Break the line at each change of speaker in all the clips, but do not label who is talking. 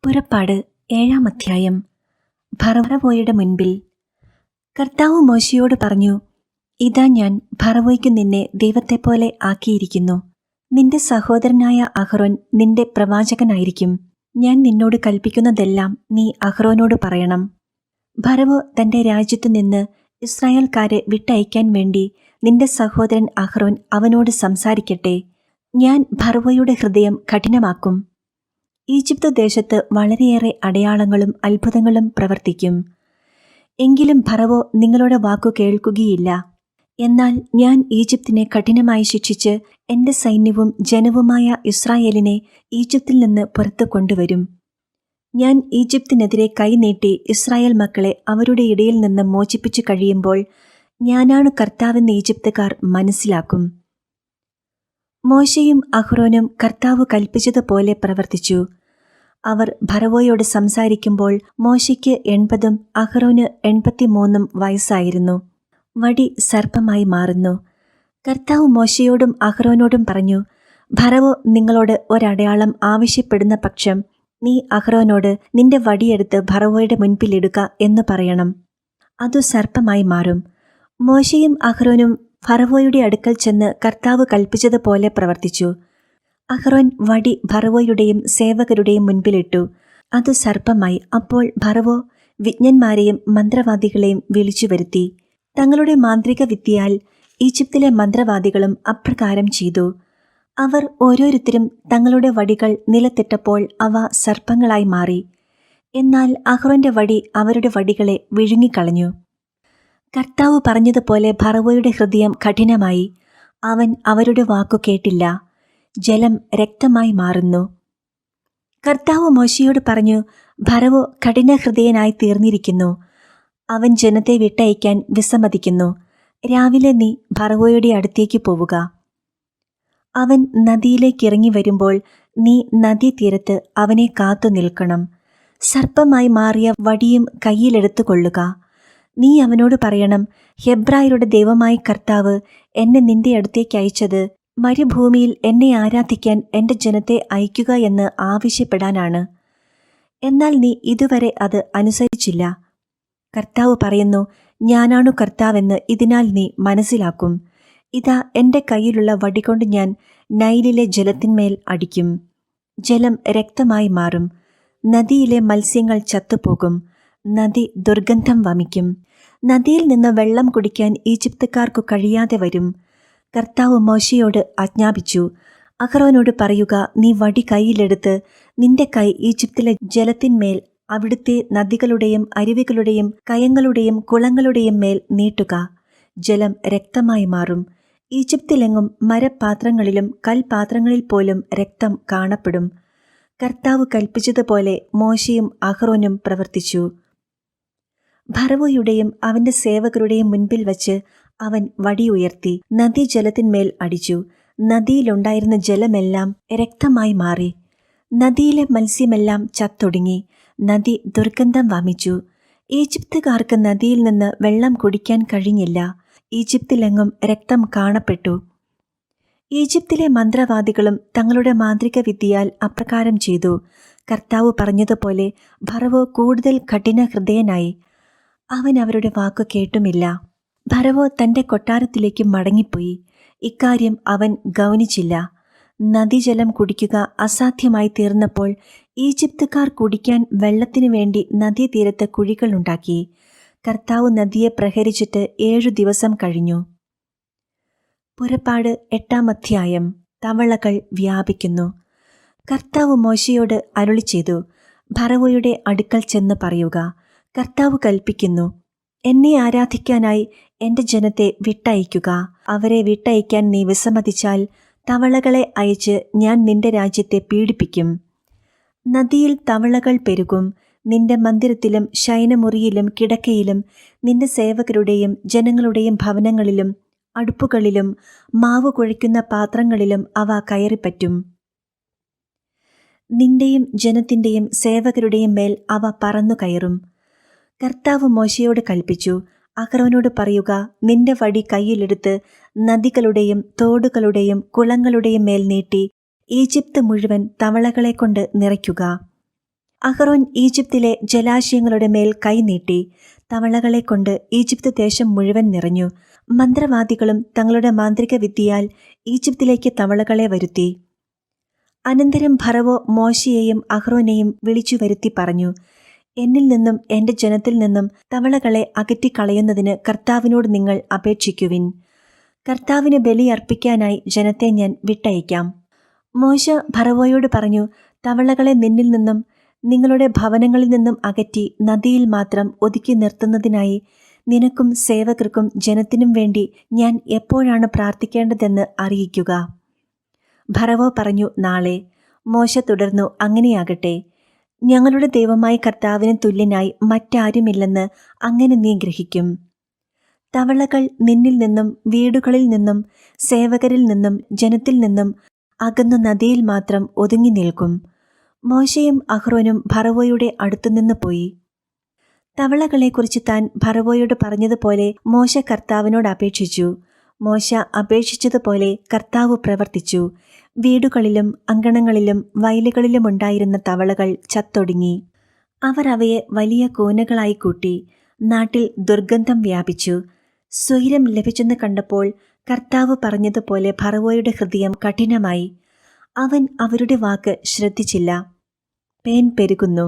പുറപ്പാട് 7-ാം അധ്യായം. ഫറവോയുടെ മുൻപിൽ. കർത്താവ് മോശെയോട് പറഞ്ഞു, ഇതാ ഞാൻ ഫറവോയ്ക്ക് നിന്നെ ദൈവത്തെപ്പോലെ ആക്കിയിരിക്കുന്നു. നിന്റെ സഹോദരനായ അഹ്റോൻ നിന്റെ പ്രവാചകനായിരിക്കും. ഞാൻ നിന്നോട് കൽപ്പിക്കുന്നതെല്ലാം നീ അഹ്റോനോട് പറയണം. ഫറവോ തന്റെ രാജ്യത്തു നിന്ന് ഇസ്രായേൽക്കാരെ വിട്ടയക്കാൻ വേണ്ടി നിന്റെ സഹോദരൻ അഹ്റോൻ അവനോട് സംസാരിക്കട്ടെ. ഞാൻ ഫറവോയുടെ ഹൃദയം കഠിനമാക്കും. ഈജിപ്ത് ദേശത്ത് വളരെയേറെ അടയാളങ്ങളും അത്ഭുതങ്ങളും പ്രവർത്തിക്കും. എങ്കിലും ഫറവോ നിങ്ങളുടെ വാക്കു കേൾക്കുകയില്ല. എന്നാൽ ഞാൻ ഈജിപ്തിനെ കഠിനമായി ശിക്ഷിച്ച് എന്റെ സൈന്യവും ജനവുമായ ഇസ്രായേലിനെ ഈജിപ്തിൽ നിന്ന് പുറത്തു കൊണ്ടുവരും. ഞാൻ ഈജിപ്തിനെതിരെ കൈനീട്ടി ഇസ്രായേൽ മക്കളെ അവരുടെ ഇടയിൽ നിന്ന് മോചിപ്പിച്ചു കഴിയുമ്പോൾ ഞാനാണ് കർത്താവെന്ന് ഈജിപ്തുകാർ മനസ്സിലാക്കും. മോശയും അഹ്റോനും കർത്താവ് കൽപ്പിച്ചതുപോലെ പ്രവർത്തിച്ചു. അവർ ഫറവോയോട് സംസാരിക്കുമ്പോൾ മോശയ്ക്ക് 80 അഹ്റോന് 83 വയസ്സായിരുന്നു. വടി സർപ്പമായി മാറുന്നു. കർത്താവ് മോശയോടും അഹ്റോനോടും പറഞ്ഞു, ഫറവോ നിങ്ങളോട് ഒരടയാളം ആവശ്യപ്പെടുന്ന പക്ഷം നീ അഹ്റോനോട് നിന്റെ വടിയെടുത്ത് ഫറവോയുടെ മുൻപിലിടുക എന്ന് പറയണം. അതു സർപ്പമായി മാറും. മോശയും അഹ്റോനും ഫറവോയുടെ അടുക്കൽ ചെന്ന് കർത്താവ് കൽപ്പിച്ചതുപോലെ പ്രവർത്തിച്ചു. അഹ്റോൻ വടി ഫറവോയുടെയും സേവകരുടെയും മുൻപിലിട്ടു. അത് സർപ്പമായി. അപ്പോൾ ഫറവോ വിജ്ഞന്മാരെയും മന്ത്രവാദികളെയും വിളിച്ചു വരുത്തി. തങ്ങളുടെ മാന്ത്രിക വിദ്യയാൽ ഈജിപ്തിലെ മന്ത്രവാദികളും അപ്രകാരം ചെയ്തു. അവർ ഓരോരുത്തരും തങ്ങളുടെ വടികൾ നിലത്തിട്ടപ്പോൾ അവ സർപ്പങ്ങളായി മാറി. എന്നാൽ അഹ്റോന്റെ വടി അവരുടെ വടികളെ വിഴുങ്ങിക്കളഞ്ഞു. കർത്താവ് പറഞ്ഞതുപോലെ ഫറവോയുടെ ഹൃദയം കഠിനമായി. അവൻ അവരുടെ വാക്കു കേട്ടില്ല. ജലം രക്തമായി മാറുന്നു. കർത്താവ് മോശയോട് പറഞ്ഞു, ഫറവോ കഠിനഹൃദയനായി തീർന്നിരിക്കുന്നു. അവൻ ജനത്തെ വിട്ടയക്കാൻ വിസമ്മതിക്കുന്നു. രാവിലെ നീ ഫറവോയുടെ അടുത്തേക്ക് പോവുക. അവൻ നദിയിലേക്കിറങ്ങി വരുമ്പോൾ നീ നദീതീരത്ത് അവനെ കാത്തു നിൽക്കണം. സർപ്പമായി മാറിയ വടിയും കയ്യിലെടുത്തു കൊള്ളുക. നീ അവനോട് പറയണം, ഹെബ്രായരുടെ ദൈവമായ കർത്താവ് എന്നെ നിന്റെ അടുത്തേക്ക് അയച്ചത് മരുഭൂമിയിൽ എന്നെ ആരാധിക്കാൻ എന്റെ ജനത്തെ അയക്കുക എന്ന് ആവശ്യപ്പെടാനാണ്. എന്നാൽ നീ ഇതുവരെ അത് അനുസരിച്ചില്ല. കർത്താവ് പറയുന്നു, ഞാനാണു കർത്താവെന്ന് ഇതിനാൽ നീ മനസ്സിലാക്കും. ഇതാ എന്റെ കയ്യിലുള്ള വടികൊണ്ട് ഞാൻ നൈലിലെ ജലത്തിന്മേൽ അടിക്കും. ജലം രക്തമായി മാറും. നദിയിലെ മത്സ്യങ്ങൾ ചത്തുപോകും. നദി ദുർഗന്ധം വമിക്കും. നദിയിൽ നിന്ന് വെള്ളം കുടിക്കാൻ ഈജിപ്തുകാർക്കു കഴിയാതെ വരും. കർത്താവ് മോശയോട് ആജ്ഞാപിച്ചു, അഹ്റോനോട് പറയുക, നീ വടി കൈയിലെടുത്ത് നിന്റെ കൈ ഈജിപ്തിലെ ജലത്തിന്മേൽ, അവിടുത്തെ നദികളുടെയും അരുവികളുടെയും കയങ്ങളുടെയും കുളങ്ങളുടെയും മേൽ നീട്ടുക. ജലം രക്തമായി മാറും. ഈജിപ്തിലെങ്ങും മരപാത്രങ്ങളിലും കൽപാത്രങ്ങളിൽ പോലും രക്തം കാണപ്പെടും. കർത്താവ് കൽപ്പിച്ചതുപോലെ മോശയും അഹ്റോനും പ്രവർത്തിച്ചു. ഫറവോയുടെയും അവന്റെ സേവകരുടെയും മുൻപിൽ വച്ച് അവൻ വടി ഉയർത്തി നദീജലത്തിന്മേൽ അടിച്ചു. നദിയിലുണ്ടായിരുന്ന ജലമെല്ലാം രക്തമായി മാറി. നദിയിലെ മത്സ്യമെല്ലാം ചത്തൊടുങ്ങി. നദി ദുർഗന്ധം വമിച്ചു. ഈജിപ്തുകാർക്ക് നദിയിൽ നിന്ന് വെള്ളം കുടിക്കാൻ കഴിഞ്ഞില്ല. ഈജിപ്തിലെങ്ങും രക്തം കാണപ്പെട്ടു. ഈജിപ്തിലെ മന്ത്രവാദികളും തങ്ങളുടെ മാന്ത്രിക വിദ്യയാൽ അപ്രകാരം ചെയ്തു. കർത്താവ് പറഞ്ഞതുപോലെ ഫറവോ കൂടുതൽ കഠിന ഹൃദയനായി. അവൻ അവരുടെ വാക്കു കേട്ടുമില്ല. ഫറവോ തന്റെ കൊട്ടാരത്തിലേക്ക് മടങ്ങിപ്പോയി. ഇക്കാര്യം അവൻ ഗൗനിച്ചില്ല. നദീജലം കുടിക്കുക അസാധ്യമായി തീർന്നപ്പോൾ ഈജിപ്തുകാർ കുടിക്കാൻ വെള്ളത്തിനു വേണ്ടി നദീതീരത്ത് കുഴികളുണ്ടാക്കി. കർത്താവ് നദിയെ പ്രഹരിച്ചിട്ട് 7 ദിവസം കഴിഞ്ഞു. പുറപ്പാട് 8-ാം അധ്യായം. തവളകൾ വ്യാപിക്കുന്നു. കർത്താവ് മോശയോട് അരുളിച്ചെയ്തു, ഫറവോയുടെ അടുക്കൽ ചെന്ന് പറയുക, കർത്താവ് കൽപ്പിക്കുന്നു, എന്നെ ആരാധിക്കാനായി എന്റെ ജനത്തെ വിട്ടയക്കുക. അവരെ വിട്ടയക്കാൻ നീ വിസമ്മതിച്ചാൽ തവളകളെ അയച്ച് ഞാൻ നിന്റെ രാജ്യത്തെ പീഡിപ്പിക്കും. നദിയിൽ തവളകൾ പെരുകും. നിന്റെ മന്ദിരത്തിലും ശയനമുറിയിലും കിടക്കയിലും നിന്റെ സേവകരുടെയും ജനങ്ങളുടെയും ഭവനങ്ങളിലും അടുപ്പുകളിലും മാവ് കുഴയ്ക്കുന്ന പാത്രങ്ങളിലും അവ കയറിപ്പറ്റും. നിന്റെയും ജനത്തിന്റെയും സേവകരുടെയും മേൽ അവ പറന്നു കയറും. കർത്താവ് മോശയോട് കൽപ്പിച്ചു, അഹ്റോനോട് പറയുക, നിന്റെ വടി കയ്യിലെടുത്ത് നദികളുടെയും തോടുകളുടെയും കുളങ്ങളുടെയും മേൽ നീട്ടി ഈജിപ്ത് മുഴുവൻ തവളകളെക്കൊണ്ട് നിറയ്ക്കുക. അഹ്റോൻ ഈജിപ്തിലെ ജലാശയങ്ങളുടെ മേൽ കൈനീട്ടി. തവളകളെക്കൊണ്ട് ഈജിപ്ത് ദേശം മുഴുവൻ നിറഞ്ഞു. മന്ത്രവാദികളും തങ്ങളുടെ മാന്ത്രിക വിദ്യയാൽ ഈജിപ്തിലേക്ക് തവളകളെ വരുത്തി. അനന്തരം ഫറവോ മോശയെയും അഹ്റോനെയും വിളിച്ചു വരുത്തി പറഞ്ഞു, എന്നിൽ നിന്നും എന്റെ ജനത്തിൽ നിന്നും തവളകളെ അകറ്റിക്കളയുന്നതിന് കർത്താവിനോട് നിങ്ങൾ അപേക്ഷിക്കുവിൻ. കർത്താവിന് ബലി അർപ്പിക്കാനായി ജനത്തെ ഞാൻ വിട്ടയക്കാം. മോശ ഫറവോയോട് പറഞ്ഞു, തവളകളെ നിന്നിൽ നിന്നും നിങ്ങളുടെ ഭവനങ്ങളിൽ നിന്നും അകറ്റി നദിയിൽ മാത്രം ഒതുക്കി നിർത്തുന്നതിനായി നിനക്കും സേവകർക്കും ജനത്തിനും വേണ്ടി ഞാൻ എപ്പോഴാണ് പ്രാർത്ഥിക്കേണ്ടതെന്ന് അറിയിക്കുക. ഫറവോ പറഞ്ഞു, നാളെ. മോശ തുടർന്നു, അങ്ങനെയാകട്ടെ. ഞങ്ങളുടെ ദൈവമായ കർത്താവിന് തുല്യനായി മറ്റാരുമില്ലെന്ന് അങ്ങനെ നീ ഗ്രഹിക്കും. തവളകൾ നിന്നിൽ നിന്നും വീടുകളിൽ നിന്നും സേവകരിൽ നിന്നും ജനത്തിൽ നിന്നും അകന്നു നദിയിൽ മാത്രം ഒതുങ്ങി നിൽക്കും. മോശയും അഹ്റോനും ഫറവോയുടെ അടുത്തുനിന്ന് പോയി. തവളകളെക്കുറിച്ച് താൻ ഫറവോയോട് പറഞ്ഞതുപോലെ മോശ കർത്താവിനോട് അപേക്ഷിച്ചു. മോശ അപേക്ഷിച്ചതുപോലെ കർത്താവ് പ്രവർത്തിച്ചു. വീടുകളിലും അങ്കണങ്ങളിലും വയലുകളിലുമുണ്ടായിരുന്ന തവളകൾ ചത്തൊടുങ്ങി. അവർ അവയെ വലിയ കൂനകളായി കൂട്ടി. നാട്ടിൽ ദുർഗന്ധം വ്യാപിച്ചു. സ്വൈരം ലഭിച്ചെന്ന് കണ്ടപ്പോൾ കർത്താവ് പറഞ്ഞതുപോലെ ഫറവോയുടെ ഹൃദയം കഠിനമായി. അവൻ അവരുടെ വാക്ക് ശ്രദ്ധിച്ചില്ല. പേൻ പെരുകുന്നു.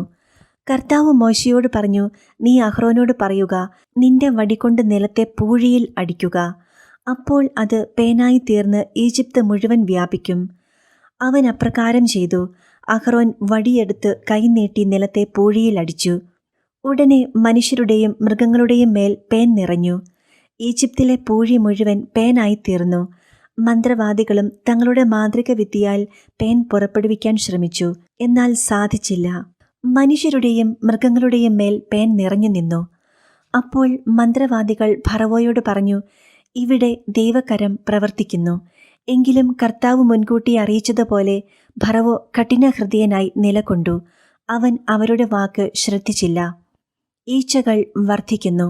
കർത്താവ് മോശയോട് പറഞ്ഞു, നീ അഹ്റോനോട് പറയുക, നിന്റെ വടികൊണ്ട് നിലത്തെ പൂഴിയിൽ അടിക്കുക. അപ്പോൾ അത് പേനായി തീർന്ന് ഈജിപ്ത് മുഴുവൻ വ്യാപിക്കും. അവൻ അപ്രകാരം ചെയ്തു. അഹ്റോൻ വടിയെടുത്ത് കൈനീട്ടി നിലത്തെ പൂഴിയിൽ അടിച്ചു. ഉടനെ മനുഷ്യരുടെയും മൃഗങ്ങളുടെയും മേൽ പേൻ നിറഞ്ഞു. ഈജിപ്തിലെ പൂഴി മുഴുവൻ പേനായിത്തീർന്നു. മന്ത്രവാദികളും തങ്ങളുടെ മാന്ത്രിക വിദ്യയാൽ പേൻ പുറപ്പെടുവിക്കാൻ ശ്രമിച്ചു. എന്നാൽ സാധിച്ചില്ല. മനുഷ്യരുടെയും മൃഗങ്ങളുടെയും മേൽ പേൻ നിറഞ്ഞു നിന്നു. അപ്പോൾ മന്ത്രവാദികൾ ഫറവോയോട് പറഞ്ഞു, ഇവിടെ ദൈവകരം പ്രവർത്തിക്കുന്നു. എങ്കിലും കർത്താവ് മുൻകൂട്ടി അറിയിച്ചതുപോലെ ഫറവോ കഠിനഹൃദയനായി നിലകൊണ്ടു. അവൻ അവരുടെ വാക്ക് ശ്രദ്ധിച്ചില്ല. ഈച്ചകൾ വർദ്ധിക്കുന്നു.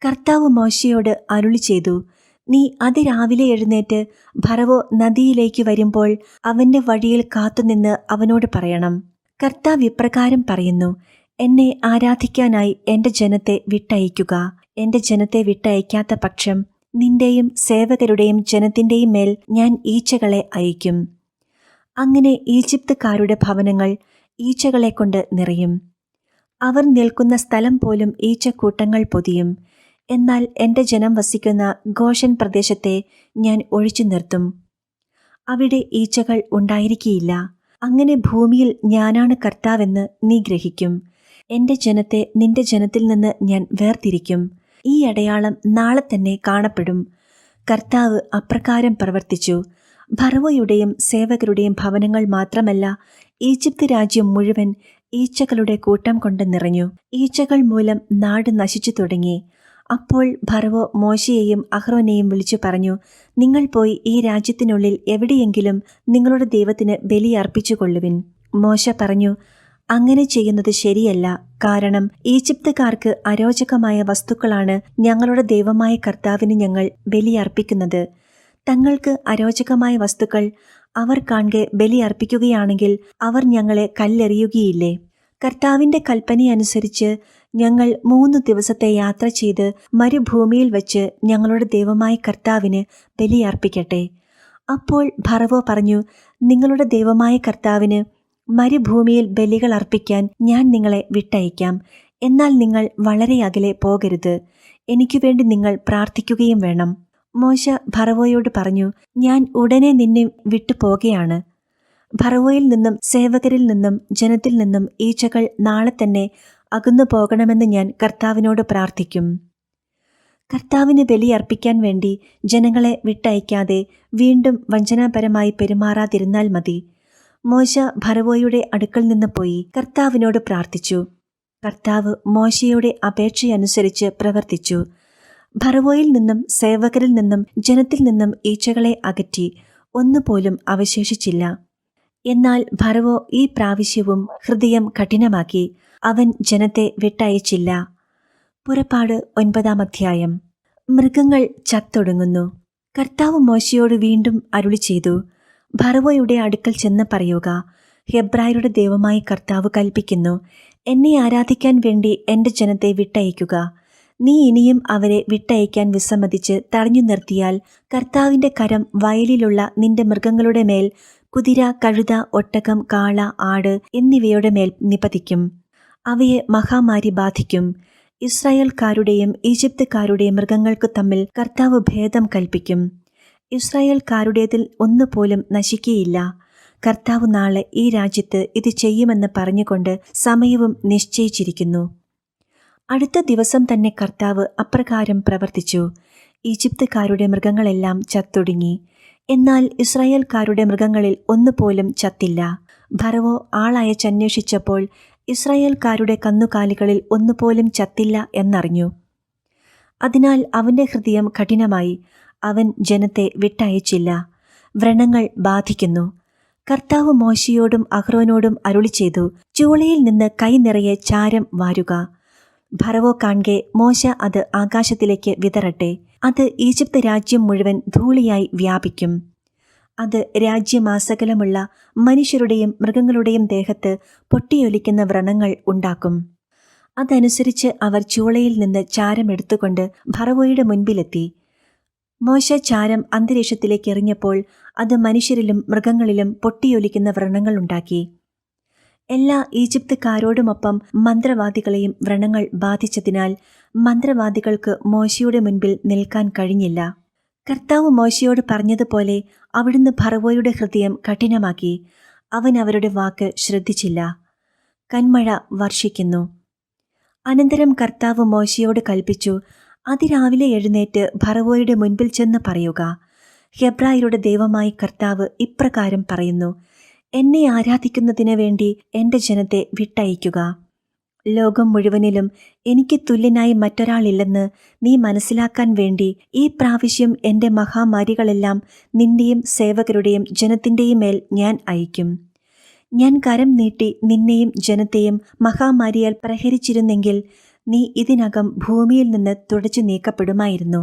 കർത്താവ് മോശയോട് അരുളി ചെയ്തു, നീ അതിരാവിലെ എഴുന്നേറ്റ് ഫറവോ നദിയിലേക്ക് വരുമ്പോൾ അവന്റെ വഴിയിൽ കാത്തുനിന്ന് അവനോട് പറയണം, കർത്താവ് ഇപ്രകാരം പറയുന്നു, എന്നെ ആരാധിക്കാനായി എന്റെ ജനത്തെ വിട്ടയക്കുക. എന്റെ ജനത്തെ വിട്ടയക്കാത്ത പക്ഷം നിന്റെയും സേവകരുടെയും ജനത്തിന്റെയും മേൽ ഞാൻ ഈച്ചകളെ അയക്കും. അങ്ങനെ ഈജിപ്തുകാരുടെ ഭവനങ്ങൾ ഈച്ചകളെക്കൊണ്ട് നിറയും. അവർ നിൽക്കുന്ന സ്ഥലം പോലും ഈച്ചക്കൂട്ടങ്ങൾ പൊതിയും. എന്നാൽ എന്റെ ജനം വസിക്കുന്ന ഗോഷൻ പ്രദേശത്തെ ഞാൻ ഒഴിച്ചു നിർത്തും. അവിടെ ഈച്ചകൾ ഉണ്ടായിരിക്കുകയില്ല. അങ്ങനെ ഭൂമിയിൽ ഞാനാണ് കർത്താവെന്ന് നീ ഗ്രഹിക്കും. എന്റെ ജനത്തെ നിന്റെ ജനത്തിൽ നിന്ന് ഞാൻ വേർതിരിക്കും. ഈ അടയാളം നാളെ തന്നെ കാണപ്പെടും. കർത്താവ് അപ്രകാരം പ്രവർത്തിച്ചു. ഫറവോയുടെയും സേവകരുടെയും ഭവനങ്ങൾ മാത്രമല്ല, ഈജിപ്ത് രാജ്യം മുഴുവൻ ഈച്ചകളുടെ കൂട്ടം കൊണ്ട് നിറഞ്ഞു. ഈച്ചകൾ മൂലം നാട് നശിച്ചു തുടങ്ങി. അപ്പോൾ ഫറവോ മോശയെയും അഹ്റോനെയും വിളിച്ചു പറഞ്ഞു, നിങ്ങൾ പോയി ഈ രാജ്യത്തിനുള്ളിൽ എവിടെയെങ്കിലും നിങ്ങളുടെ ദൈവത്തിന് ബലി അർപ്പിച്ചുകൊള്ളുവിൻ. മോശ പറഞ്ഞു, അങ്ങനെ ചെയ്യുന്നത് ശരിയല്ല. കാരണം ഈജിപ്തുകാർക്ക് അരോചകമായ വസ്തുക്കളാണ് ഞങ്ങളുടെ ദൈവമായ കർത്താവിന് ഞങ്ങൾ ബലി അർപ്പിക്കുന്നത്. തങ്ങൾക്ക് അരോചകമായ വസ്തുക്കൾ അവർ കാണെ ബലി അർപ്പിക്കുകയാണെങ്കിൽ അവർ ഞങ്ങളെ കല്ലെറിയുകയില്ലേ? കർത്താവിന്റെ കൽപ്പനയനുസരിച്ച് ഞങ്ങൾ 3 ദിവസത്തെ യാത്ര ചെയ്ത് മരുഭൂമിയിൽ വച്ച് ഞങ്ങളുടെ ദൈവമായ കർത്താവിന് ബലി അർപ്പിക്കട്ടെ. അപ്പോൾ ഫറവോ പറഞ്ഞു, നിങ്ങളുടെ ദൈവമായ കർത്താവിന് മരുഭൂമിയിൽ ബലികൾ അർപ്പിക്കാൻ ഞാൻ നിങ്ങളെ വിട്ടയക്കാം. എന്നാൽ നിങ്ങൾ വളരെ അകലെ പോകരുത്. എനിക്കു വേണ്ടി നിങ്ങൾ പ്രാർത്ഥിക്കുകയും വേണം. മോശ ഫറവോയോട് പറഞ്ഞു, ഞാൻ ഉടനെ നിന്നെ വിട്ടു പോകുകയാണ്. ഫറവോയിൽ നിന്നും സേവകരിൽ നിന്നും ജനത്തിൽ നിന്നും ഈച്ചകൾ നാളെ തന്നെ അകന്നു പോകണമെന്ന് ഞാൻ കർത്താവിനോട് പ്രാർത്ഥിക്കും. കർത്താവിന് ബലി അർപ്പിക്കാൻ വേണ്ടി ജനങ്ങളെ വിട്ടയക്കാതെ വീണ്ടും വഞ്ചനാപരമായി പെരുമാറാതിരുന്നാൽ മതി. മോശ ഫറവോയുടെ അടുക്കൽ നിന്ന് പോയി കർത്താവിനോട് പ്രാർത്ഥിച്ചു. കർത്താവ് മോശയുടെ അപേക്ഷയനുസരിച്ച് പ്രവർത്തിച്ചു. ഫറവോയിൽ നിന്നും സേവകരിൽ നിന്നും ജനത്തിൽ നിന്നും ഈച്ചകളെ അകറ്റി ഒന്നുപോലും അവശേഷിച്ചില്ല. എന്നാൽ ഫറവോ ഈ പ്രാവശ്യവും ഹൃദയം കഠിനമാക്കി. അവൻ ജനത്തെ വിട്ടയച്ചില്ല. പുറപ്പാട് 9-ാം അധ്യായം. മൃഗങ്ങൾ ചത്തൊടുങ്ങുന്നു. കർത്താവ് മോശയോട് വീണ്ടും അരുളി ചെയ്തു, ഫറവോയുടെ അടുക്കൽ ചെന്ന് പറയുക, ഹെബ്രായരുടെ ദൈവമായി കർത്താവ് കൽപ്പിക്കുന്നു, എന്നെ ആരാധിക്കാൻ വേണ്ടി എൻ്റെ ജനത്തെ വിട്ടയക്കുക. നീ ഇനിയും അവരെ വിട്ടയക്കാൻ വിസമ്മതിച്ച് തടഞ്ഞു നിർത്തിയാൽ കർത്താവിൻ്റെ കരം വയലിലുള്ള നിന്റെ മൃഗങ്ങളുടെ മേൽ, കുതിര, കഴുത, ഒട്ടകം, കാള, ആട് എന്നിവയുടെ മേൽ നിപതിക്കും. അവയെ മഹാമാരി ബാധിക്കും. ഇസ്രായേൽക്കാരുടെയും ഈജിപ്തുകാരുടെയും മൃഗങ്ങൾക്ക് തമ്മിൽ കർത്താവ് ഭേദം കൽപ്പിക്കും. ഇസ്രായേൽക്കാരുടേതിൽ ഒന്നുപോലും നശിക്കുകയില്ല. കർത്താവ് നാളെ ഈ രാജ്യത്ത് ഇത് ചെയ്യുമെന്ന് പറഞ്ഞുകൊണ്ട് സമയവും നിശ്ചയിച്ചിരിക്കുന്നു. അടുത്ത ദിവസം തന്നെ കർത്താവ് അപ്രകാരം പ്രവർത്തിച്ചു. ഈജിപ്തുകാരുടെ മൃഗങ്ങളെല്ലാം ചത്തൊടുങ്ങി. എന്നാൽ ഇസ്രായേൽക്കാരുടെ മൃഗങ്ങളിൽ ഒന്നുപോലും ചത്തില്ല. ഫറവോ ആളയച്ചന്വേഷിച്ചപ്പോൾ ഇസ്രായേൽക്കാരുടെ കന്നുകാലികളിൽ ഒന്നുപോലും ചത്തില്ല എന്നറിഞ്ഞു. അതിനാൽ അവൻ്റെ ഹൃദയം കഠിനമായി. അവൻ ജനത്തെ വിട്ടയച്ചില്ല. വ്രണങ്ങൾ ബാധിക്കുന്നു. കർത്താവ് മോശയോടും അഹ്റോനോടും അരുളിച്ചെയ്തു, ചൂളയിൽ നിന്ന് കൈ നിറയെ ചാരം വാരുക. ഫറവോ കാൺകെ മോശ അത് ആകാശത്തിലേക്ക് വിതറട്ടെ. അത് ഈജിപ്ത് രാജ്യം മുഴുവൻ ധൂളിയായി വ്യാപിക്കും. അത് രാജ്യമാസകലമുള്ള മനുഷ്യരുടെയും മൃഗങ്ങളുടെയും ദേഹത്ത് പൊട്ടിയൊലിക്കുന്ന വ്രണങ്ങൾ ഉണ്ടാക്കും. അതനുസരിച്ച് അവർ ചൂളയിൽ നിന്ന് ചാരം എടുത്തുകൊണ്ട് ഫറവോയുടെ മുൻപിലെത്തി. മോശ ചാരം അന്തരീക്ഷത്തിലേക്ക് എറിഞ്ഞപ്പോൾ അത് മനുഷ്യരിലും മൃഗങ്ങളിലും പൊട്ടിയൊലിക്കുന്ന വ്രണങ്ങൾ ഉണ്ടാക്കി. എല്ലാ ഈജിപ്തുകാരോടുമൊപ്പം മന്ത്രവാദികളെയും വ്രണങ്ങൾ ബാധിച്ചതിനാൽ മന്ത്രവാദികൾക്ക് മോശയുടെ മുൻപിൽ നിൽക്കാൻ കഴിഞ്ഞില്ല. കർത്താവ് മോശയോട് പറഞ്ഞതുപോലെ അവിടുന്ന് ഫറവോയുടെ ഹൃദയം കഠിനമാക്കി. അവൻ അവരുടെ വാക്ക് ശ്രദ്ധിച്ചില്ല. കന്മഴ വർഷിക്കുന്നു. അനന്തരം കർത്താവ് മോശയോട് കൽപ്പിച്ചു, അതിരാവിലെ എഴുന്നേറ്റ് ഫറവോയുടെ മുൻപിൽ ചെന്ന് പറയുക, ഹെബ്രായരുടെ ദൈവമായി കർത്താവ് ഇപ്രകാരം പറയുന്നു, എന്നെ ആരാധിക്കുന്നതിന് വേണ്ടി എൻ്റെ ജനത്തെ വിട്ടയക്കുക. ലോകം മുഴുവനിലും എനിക്ക് തുല്യനായി മറ്റൊരാളില്ലെന്ന് നീ മനസ്സിലാക്കാൻ വേണ്ടി ഈ പ്രാവശ്യം എൻ്റെ മഹാമാരികളെല്ലാം നിന്റെയും സേവകരുടെയും ജനത്തിൻ്റെയും മേൽ ഞാൻ അയക്കും. ഞാൻ കരം നീട്ടി നിന്നെയും ജനത്തെയും മഹാമാരിയാൽ പ്രഹരിച്ചിരുന്നെങ്കിൽ നീ ഇതിനകം ഭൂമിയിൽ നിന്ന് തുടച്ചു നീക്കപ്പെടുമായിരുന്നു.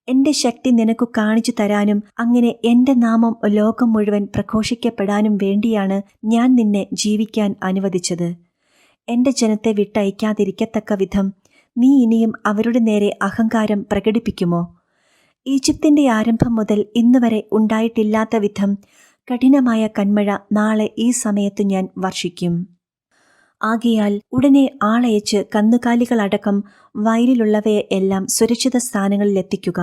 എൻ്റെ ശക്തി നിനക്കു കാണിച്ചു തരാനും അങ്ങനെ എൻ്റെ നാമം ലോകം മുഴുവൻ പ്രഘോഷിക്കപ്പെടാനും വേണ്ടിയാണ് ഞാൻ നിന്നെ ജീവിക്കാൻ അനുവദിച്ചത്. എൻ്റെ ജനത്തെ വിട്ടയക്കാതിരിക്കത്തക്ക വിധം നീ ഇനിയും അവരുടെ നേരെ അഹങ്കാരം പ്രകടിപ്പിക്കുമോ? ഈജിപ്തിൻ്റെ ആരംഭം മുതൽ ഇന്നുവരെ ഉണ്ടായിട്ടില്ലാത്ത വിധം കഠിനമായ കന്മഴ നാളെ ഈ സമയത്ത് ഞാൻ വർഷിക്കും. ആകയാൽ ഉടനെ ആളയച്ച് കന്നുകാലികളടക്കം വയലിലുള്ളവയെ എല്ലാം സുരക്ഷിത സ്ഥാനങ്ങളിലെത്തിക്കുക.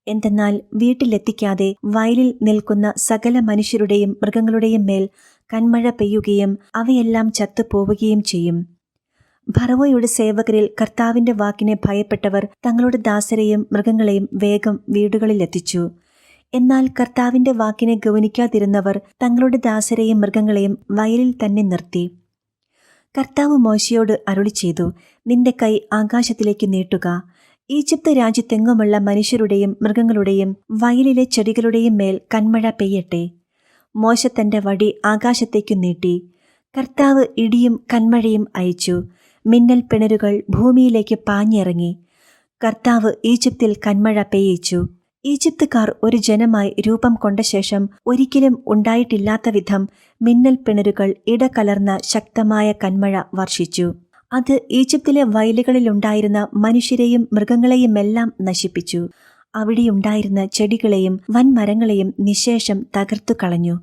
എന്തെന്നാൽ വീട്ടിലെത്തിക്കാതെ വയലിൽ നിൽക്കുന്ന സകല മനുഷ്യരുടെയും മൃഗങ്ങളുടെയും മേൽ കന്മഴ പെയ്യുകയും അവയെല്ലാം ചത്തുപോവുകയും ചെയ്യും. ഫറവോയുടെ സേവകരിൽ കർത്താവിൻ്റെ വാക്കിനെ ഭയപ്പെട്ടവർ തങ്ങളുടെ ദാസരെയും മൃഗങ്ങളെയും വേഗം വീടുകളിലെത്തിച്ചു. എന്നാൽ കർത്താവിൻ്റെ വാക്കിനെ ഗൗനിക്കാതിരുന്നവർ തങ്ങളുടെ ദാസരെയും മൃഗങ്ങളെയും വയലിൽ തന്നെ നിർത്തി. കർത്താവ് മോശയോട് അരുളിച്ചെയ്തു, നിന്റെ കൈ ആകാശത്തിലേക്ക് നീട്ടുക. ഈജിപ്ത് രാജ്യത്തെങ്ങുമുള്ള മനുഷ്യരുടെയും മൃഗങ്ങളുടെയും വയലിലെ ചെടികളുടെയും മേൽ കന്മഴ പെയ്യട്ടെ. മോശ തന്റെ വടി ആകാശത്തേക്കു നീട്ടി. കർത്താവ് ഇടിയും കന്മഴയും അയച്ചു. മിന്നൽ പിണരുകൾ ഭൂമിയിലേക്ക് പാഞ്ഞിറങ്ങി. കർത്താവ് ഈജിപ്തിൽ കന്മഴ പെയ്യിച്ചു. ഈജിപ്തുകാർ ഒരു ജനമായി രൂപം കൊണ്ട ശേഷം ഒരിക്കലും ഉണ്ടായിട്ടില്ലാത്ത വിധം മിന്നൽ പിണരുകൾ ഇടകലർന്ന ശക്തമായ കന്മഴ വർഷിച്ചു. അത് ഈജിപ്തിലെ വയലുകളിലുണ്ടായിരുന്ന മനുഷ്യരെയും മൃഗങ്ങളെയുമെല്ലാം നശിപ്പിച്ചു. അവിടെയുണ്ടായിരുന്ന ചെടികളെയും വൻമരങ്ങളെയും നിശേഷം തകർത്തു കളഞ്ഞു.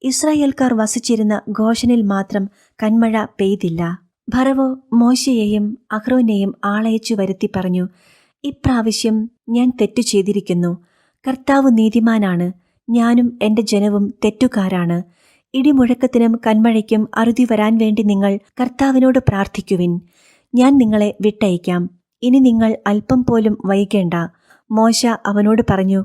ഇസ്രായേൽക്കാർ വസിച്ചിരുന്ന ഗോഷനിൽ മാത്രം കന്മഴ പെയ്തില്ല. ഫറവോ മോശയെയും അഹ്റോനെയും ആളയച്ചു വരുത്തി പറഞ്ഞു, ഇപ്രാവശ്യം ഞാൻ തെറ്റു ചെയ്തിരിക്കുന്നു. കർത്താവ് നീതിമാനാണ്, ഞാനും എൻ്റെ ജനവും തെറ്റുകാരാണ്. ഇടിമുഴക്കത്തിനും കന്മഴയ്ക്കും അറുതി വരാൻ വേണ്ടി നിങ്ങൾ കർത്താവിനോട് പ്രാർത്ഥിക്കുവിൻ. ഞാൻ നിങ്ങളെ വിട്ടയക്കാം. ഇനി നിങ്ങൾ അല്പം പോലും വൈകേണ്ട. മോശ അവനോട് പറഞ്ഞു,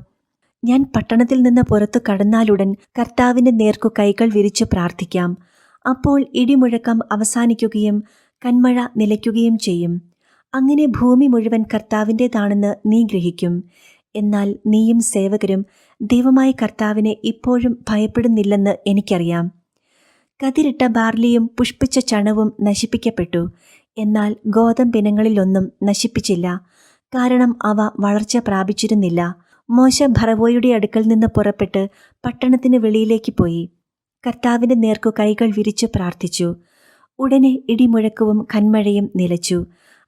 ഞാൻ പട്ടണത്തിൽ നിന്ന് പുറത്തു കടന്നാലുടൻ കർത്താവിൻ്റെ നേർക്കു കൈകൾ വിരിച്ചു പ്രാർത്ഥിക്കാം. അപ്പോൾ ഇടിമുഴക്കം അവസാനിക്കുകയും കന്മഴ നിലയ്ക്കുകയും ചെയ്യും. അങ്ങനെ ഭൂമി മുഴുവൻ കർത്താവിൻ്റേതാണെന്ന് നീ ഗ്രഹിക്കും. എന്നാൽ നീയും സേവകരും ദൈവമായ കർത്താവിനെ ഇപ്പോഴും ഭയപ്പെടുന്നില്ലെന്ന് എനിക്കറിയാം. കതിരിട്ട ബാർലിയും പുഷ്പിച്ച ചണവും നശിപ്പിക്കപ്പെട്ടു. എന്നാൽ ഗോതമ്പിനങ്ങളിലൊന്നും നശിപ്പിച്ചില്ല, കാരണം അവ വളർച്ച പ്രാപിച്ചിരുന്നില്ല. മോശ ഫറവോയുടെ അടുക്കൽ നിന്ന് പുറപ്പെട്ട് പട്ടണത്തിന് വെളിയിലേക്ക് പോയി. കർത്താവിന്റെ നേർക്കു കൈകൾ വിരിച്ചു പ്രാർത്ഥിച്ചു. ഉടനെ ഇടിമുഴക്കവും കന്മഴയും നിലച്ചു.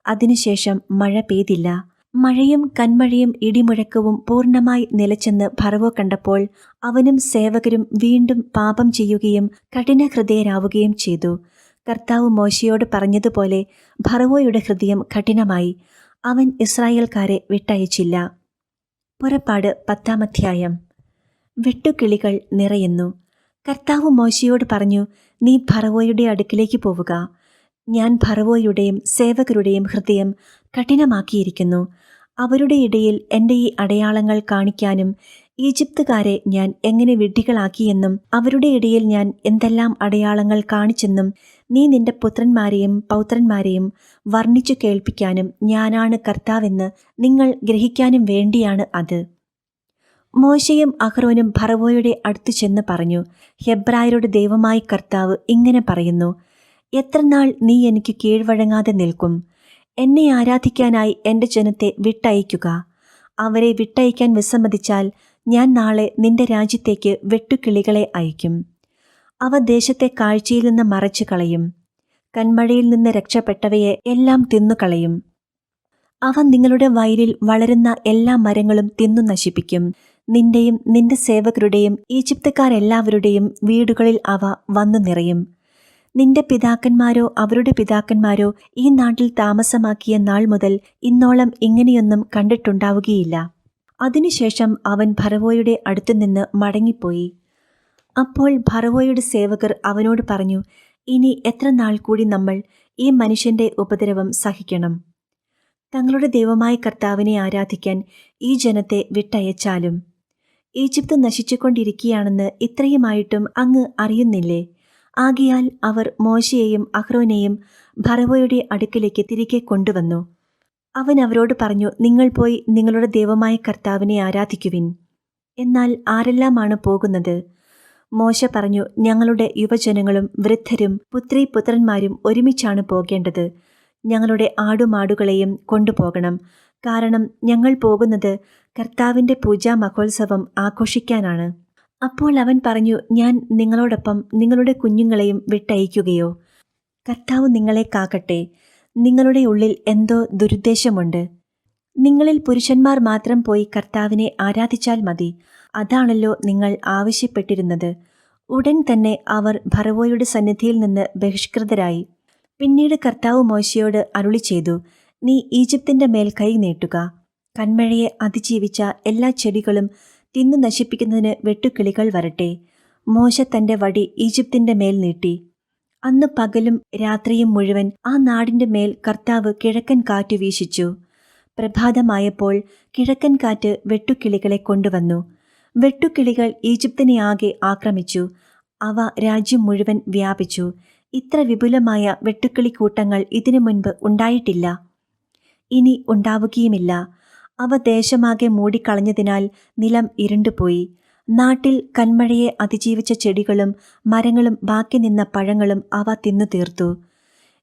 അതിനുശേഷം മഴ പെയ്തില്ല. മഴയും കന്മഴയും ഇടിമുഴക്കവും പൂർണ്ണമായി നിലച്ചെന്ന് ഫറവോ കണ്ടപ്പോൾ അവനും സേവകരും വീണ്ടും പാപം ചെയ്യുകയും കഠിനഹൃദയരാവുകയും ചെയ്തു. കർത്താവ് മോശയോട് പറഞ്ഞതുപോലെ ഫറവോയുടെ ഹൃദയം കഠിനമായി. അവൻ ഇസ്രായേൽക്കാരെ വിട്ടയച്ചില്ല. പുറപ്പാട് 10-ാം അധ്യായം. വെട്ടുക്കിളികൾ നിറയുന്നു. കർത്താവ് മോശയോട് പറഞ്ഞു, നീ ഫറവോയുടെ അടുക്കിലേക്ക് പോവുക. ഞാൻ ഫറവോയുടെയും സേവകരുടെയും ഹൃദയം കഠിനമാക്കിയിരിക്കുന്നു. അവരുടെ ഇടയിൽ എൻ്റെ ഈ അടയാളങ്ങൾ കാണിക്കാനും ഈജിപ്തുകാരെ ഞാൻ എങ്ങനെ വിഡ്ഢികളാക്കിയെന്നും അവരുടെ ഇടയിൽ ഞാൻ എന്തെല്ലാം അടയാളങ്ങൾ കാണിച്ചെന്നും നീ നിന്റെ പുത്രന്മാരെയും പൗത്രന്മാരെയും വർണ്ണിച്ചു കേൾപ്പിക്കാനും ഞാനാണ് കർത്താവെന്ന് നിങ്ങൾ ഗ്രഹിക്കാനും വേണ്ടിയാണ് അത്. മോശയും അഹ്റോനും ഫറവോയുടെ അടുത്തു ചെന്ന് പറഞ്ഞു, ഹെബ്രായരുടെ ദൈവമായ കർത്താവ് ഇങ്ങനെ പറയുന്നു, എത്രനാൾ നീ എനിക്ക് കീഴ്വഴങ്ങാതെ നിൽക്കും? എന്നെ ആരാധിക്കാനായി എൻ്റെ ജനത്തെ വിട്ടയക്കുക. അവരെ വിട്ടയക്കാൻ വിസമ്മതിച്ചാൽ ഞാൻ നാളെ നിന്റെ രാജ്യത്തേക്ക് വെട്ടുക്കിളികളെ അയക്കും. അവ ദേശത്തെ കാഴ്ചയിൽ നിന്ന് മറച്ചു കളയും. കന്മഴയിൽ നിന്ന് രക്ഷപ്പെട്ടവയെ എല്ലാം തിന്നുകളയും. അവ നിങ്ങളുടെ വയലിൽ വളരുന്ന എല്ലാ മരങ്ങളും തിന്നു നശിപ്പിക്കും. നിന്റെയും നിന്റെ സേവകരുടെയും ഈജിപ്തുകാരെല്ലാവരുടെയും വീടുകളിൽ അവ വന്നു നിറയും. നിന്റെ പിതാക്കന്മാരോ അവരുടെ പിതാക്കന്മാരോ ഈ നാട്ടിൽ താമസമാക്കിയ നാൾ മുതൽ ഇന്നോളം ഇങ്ങനെയൊന്നും കണ്ടിട്ടുണ്ടാവുകയില്ല. അതിനുശേഷം അവൻ ഫറവോയുടെ അടുത്തുനിന്ന് മടങ്ങിപ്പോയി. അപ്പോൾ ഫറവോയുടെ സേവകർ അവനോട് പറഞ്ഞു, ഇനി എത്ര നാൾ കൂടി നമ്മൾ ഈ മനുഷ്യന്റെ ഉപദ്രവം സഹിക്കണം? തങ്ങളുടെ ദൈവമായ കർത്താവിനെ ആരാധിക്കാൻ ഈ ജനത്തെ വിട്ടയച്ചാലും ഈജിപ്ത് നശിച്ചുകൊണ്ടിരിക്കുകയാണെന്ന് ഇത്രയുമായിട്ടും അങ്ങ് അറിയുന്നില്ലേ? ആകയാൽ അവർ മോശയെയും അഹ്റോനെയും ഫറവോയുടെ അടുക്കലേക്ക് തിരികെ കൊണ്ടുവന്നു. അവൻ അവരോട് പറഞ്ഞു, നിങ്ങൾ പോയി നിങ്ങളുടെ ദൈവമായ കർത്താവിനെ ആരാധിക്കുവിൻ. എന്നാൽ ആരെല്ലാമാണ് പോകുന്നത്? മോശ പറഞ്ഞു, ഞങ്ങളുടെ യുവജനങ്ങളും വൃദ്ധരും പുത്രീപുത്രന്മാരും ഒരുമിച്ചാണ് പോകേണ്ടത്. ഞങ്ങളുടെ ആടുമാടുകളെയും കൊണ്ടുപോകണം. കാരണം ഞങ്ങൾ പോകുന്നത് കർത്താവിൻ്റെ പൂജാ മഹോത്സവം ആഘോഷിക്കാനാണ്. അപ്പോൾ അവൻ പറഞ്ഞു, ഞാൻ നിങ്ങളോടൊപ്പം നിങ്ങളുടെ കുഞ്ഞുങ്ങളെയും വിട്ടയക്കുകയോ? കർത്താവ് നിങ്ങളെ കാക്കട്ടെ. നിങ്ങളുടെ ഉള്ളിൽ എന്തോ ദുരുദ്ദേശമുണ്ട്. നിങ്ങളിൽ പുരുഷന്മാർ മാത്രം പോയി കർത്താവിനെ ആരാധിച്ചാൽ മതി. അതാണല്ലോ നിങ്ങൾ ആവശ്യപ്പെട്ടിരുന്നത്. ഉടൻ തന്നെ അവർ ഫറവോയുടെ സന്നിധിയിൽ നിന്ന് ബഹിഷ്കൃതരായി. പിന്നീട് കർത്താവ് മോശയോട് അരുളി ചെയ്തു, നീ ഈജിപ്തിന്റെ മേൽ കൈ നീട്ടുക. കന്മഴയെ അതിജീവിച്ച എല്ലാ ചെടികളും തിന്നു നശിപ്പിക്കുന്നതിന് വെട്ടുക്കിളികൾ വരട്ടെ. മോശ തന്റെ വടി ഈജിപ്തിന്റെ മേൽ നീട്ടി. അന്ന് പകലും രാത്രിയും മുഴുവൻ ആ നാടിന്റെ മേൽ കർത്താവ് കിഴക്കൻ കാറ്റു വീശിച്ചു. പ്രഭാതമായപ്പോൾ കിഴക്കൻ കാറ്റ് വെട്ടുക്കിളികളെ കൊണ്ടുവന്നു. വെട്ടുക്കിളികൾ ഈജിപ്തിനെ ആകെ ആക്രമിച്ചു. അവ രാജ്യം മുഴുവൻ വ്യാപിച്ചു. ഇത്ര വിപുലമായ വെട്ടുക്കിളിക്കൂട്ടങ്ങൾ ഇതിനു മുൻപ് ഉണ്ടായിട്ടില്ല, ഇനി ഉണ്ടാവുകയുമില്ല. അവ ദേശമാകെ മൂടിക്കളഞ്ഞതിനാൽ നിലം ഇരുണ്ടുപോയി. നാട്ടിൽ കന്മഴയെ അതിജീവിച്ച ചെടികളും മരങ്ങളും ബാക്കി നിന്ന പഴങ്ങളും അവ തിന്നു തീർത്തു.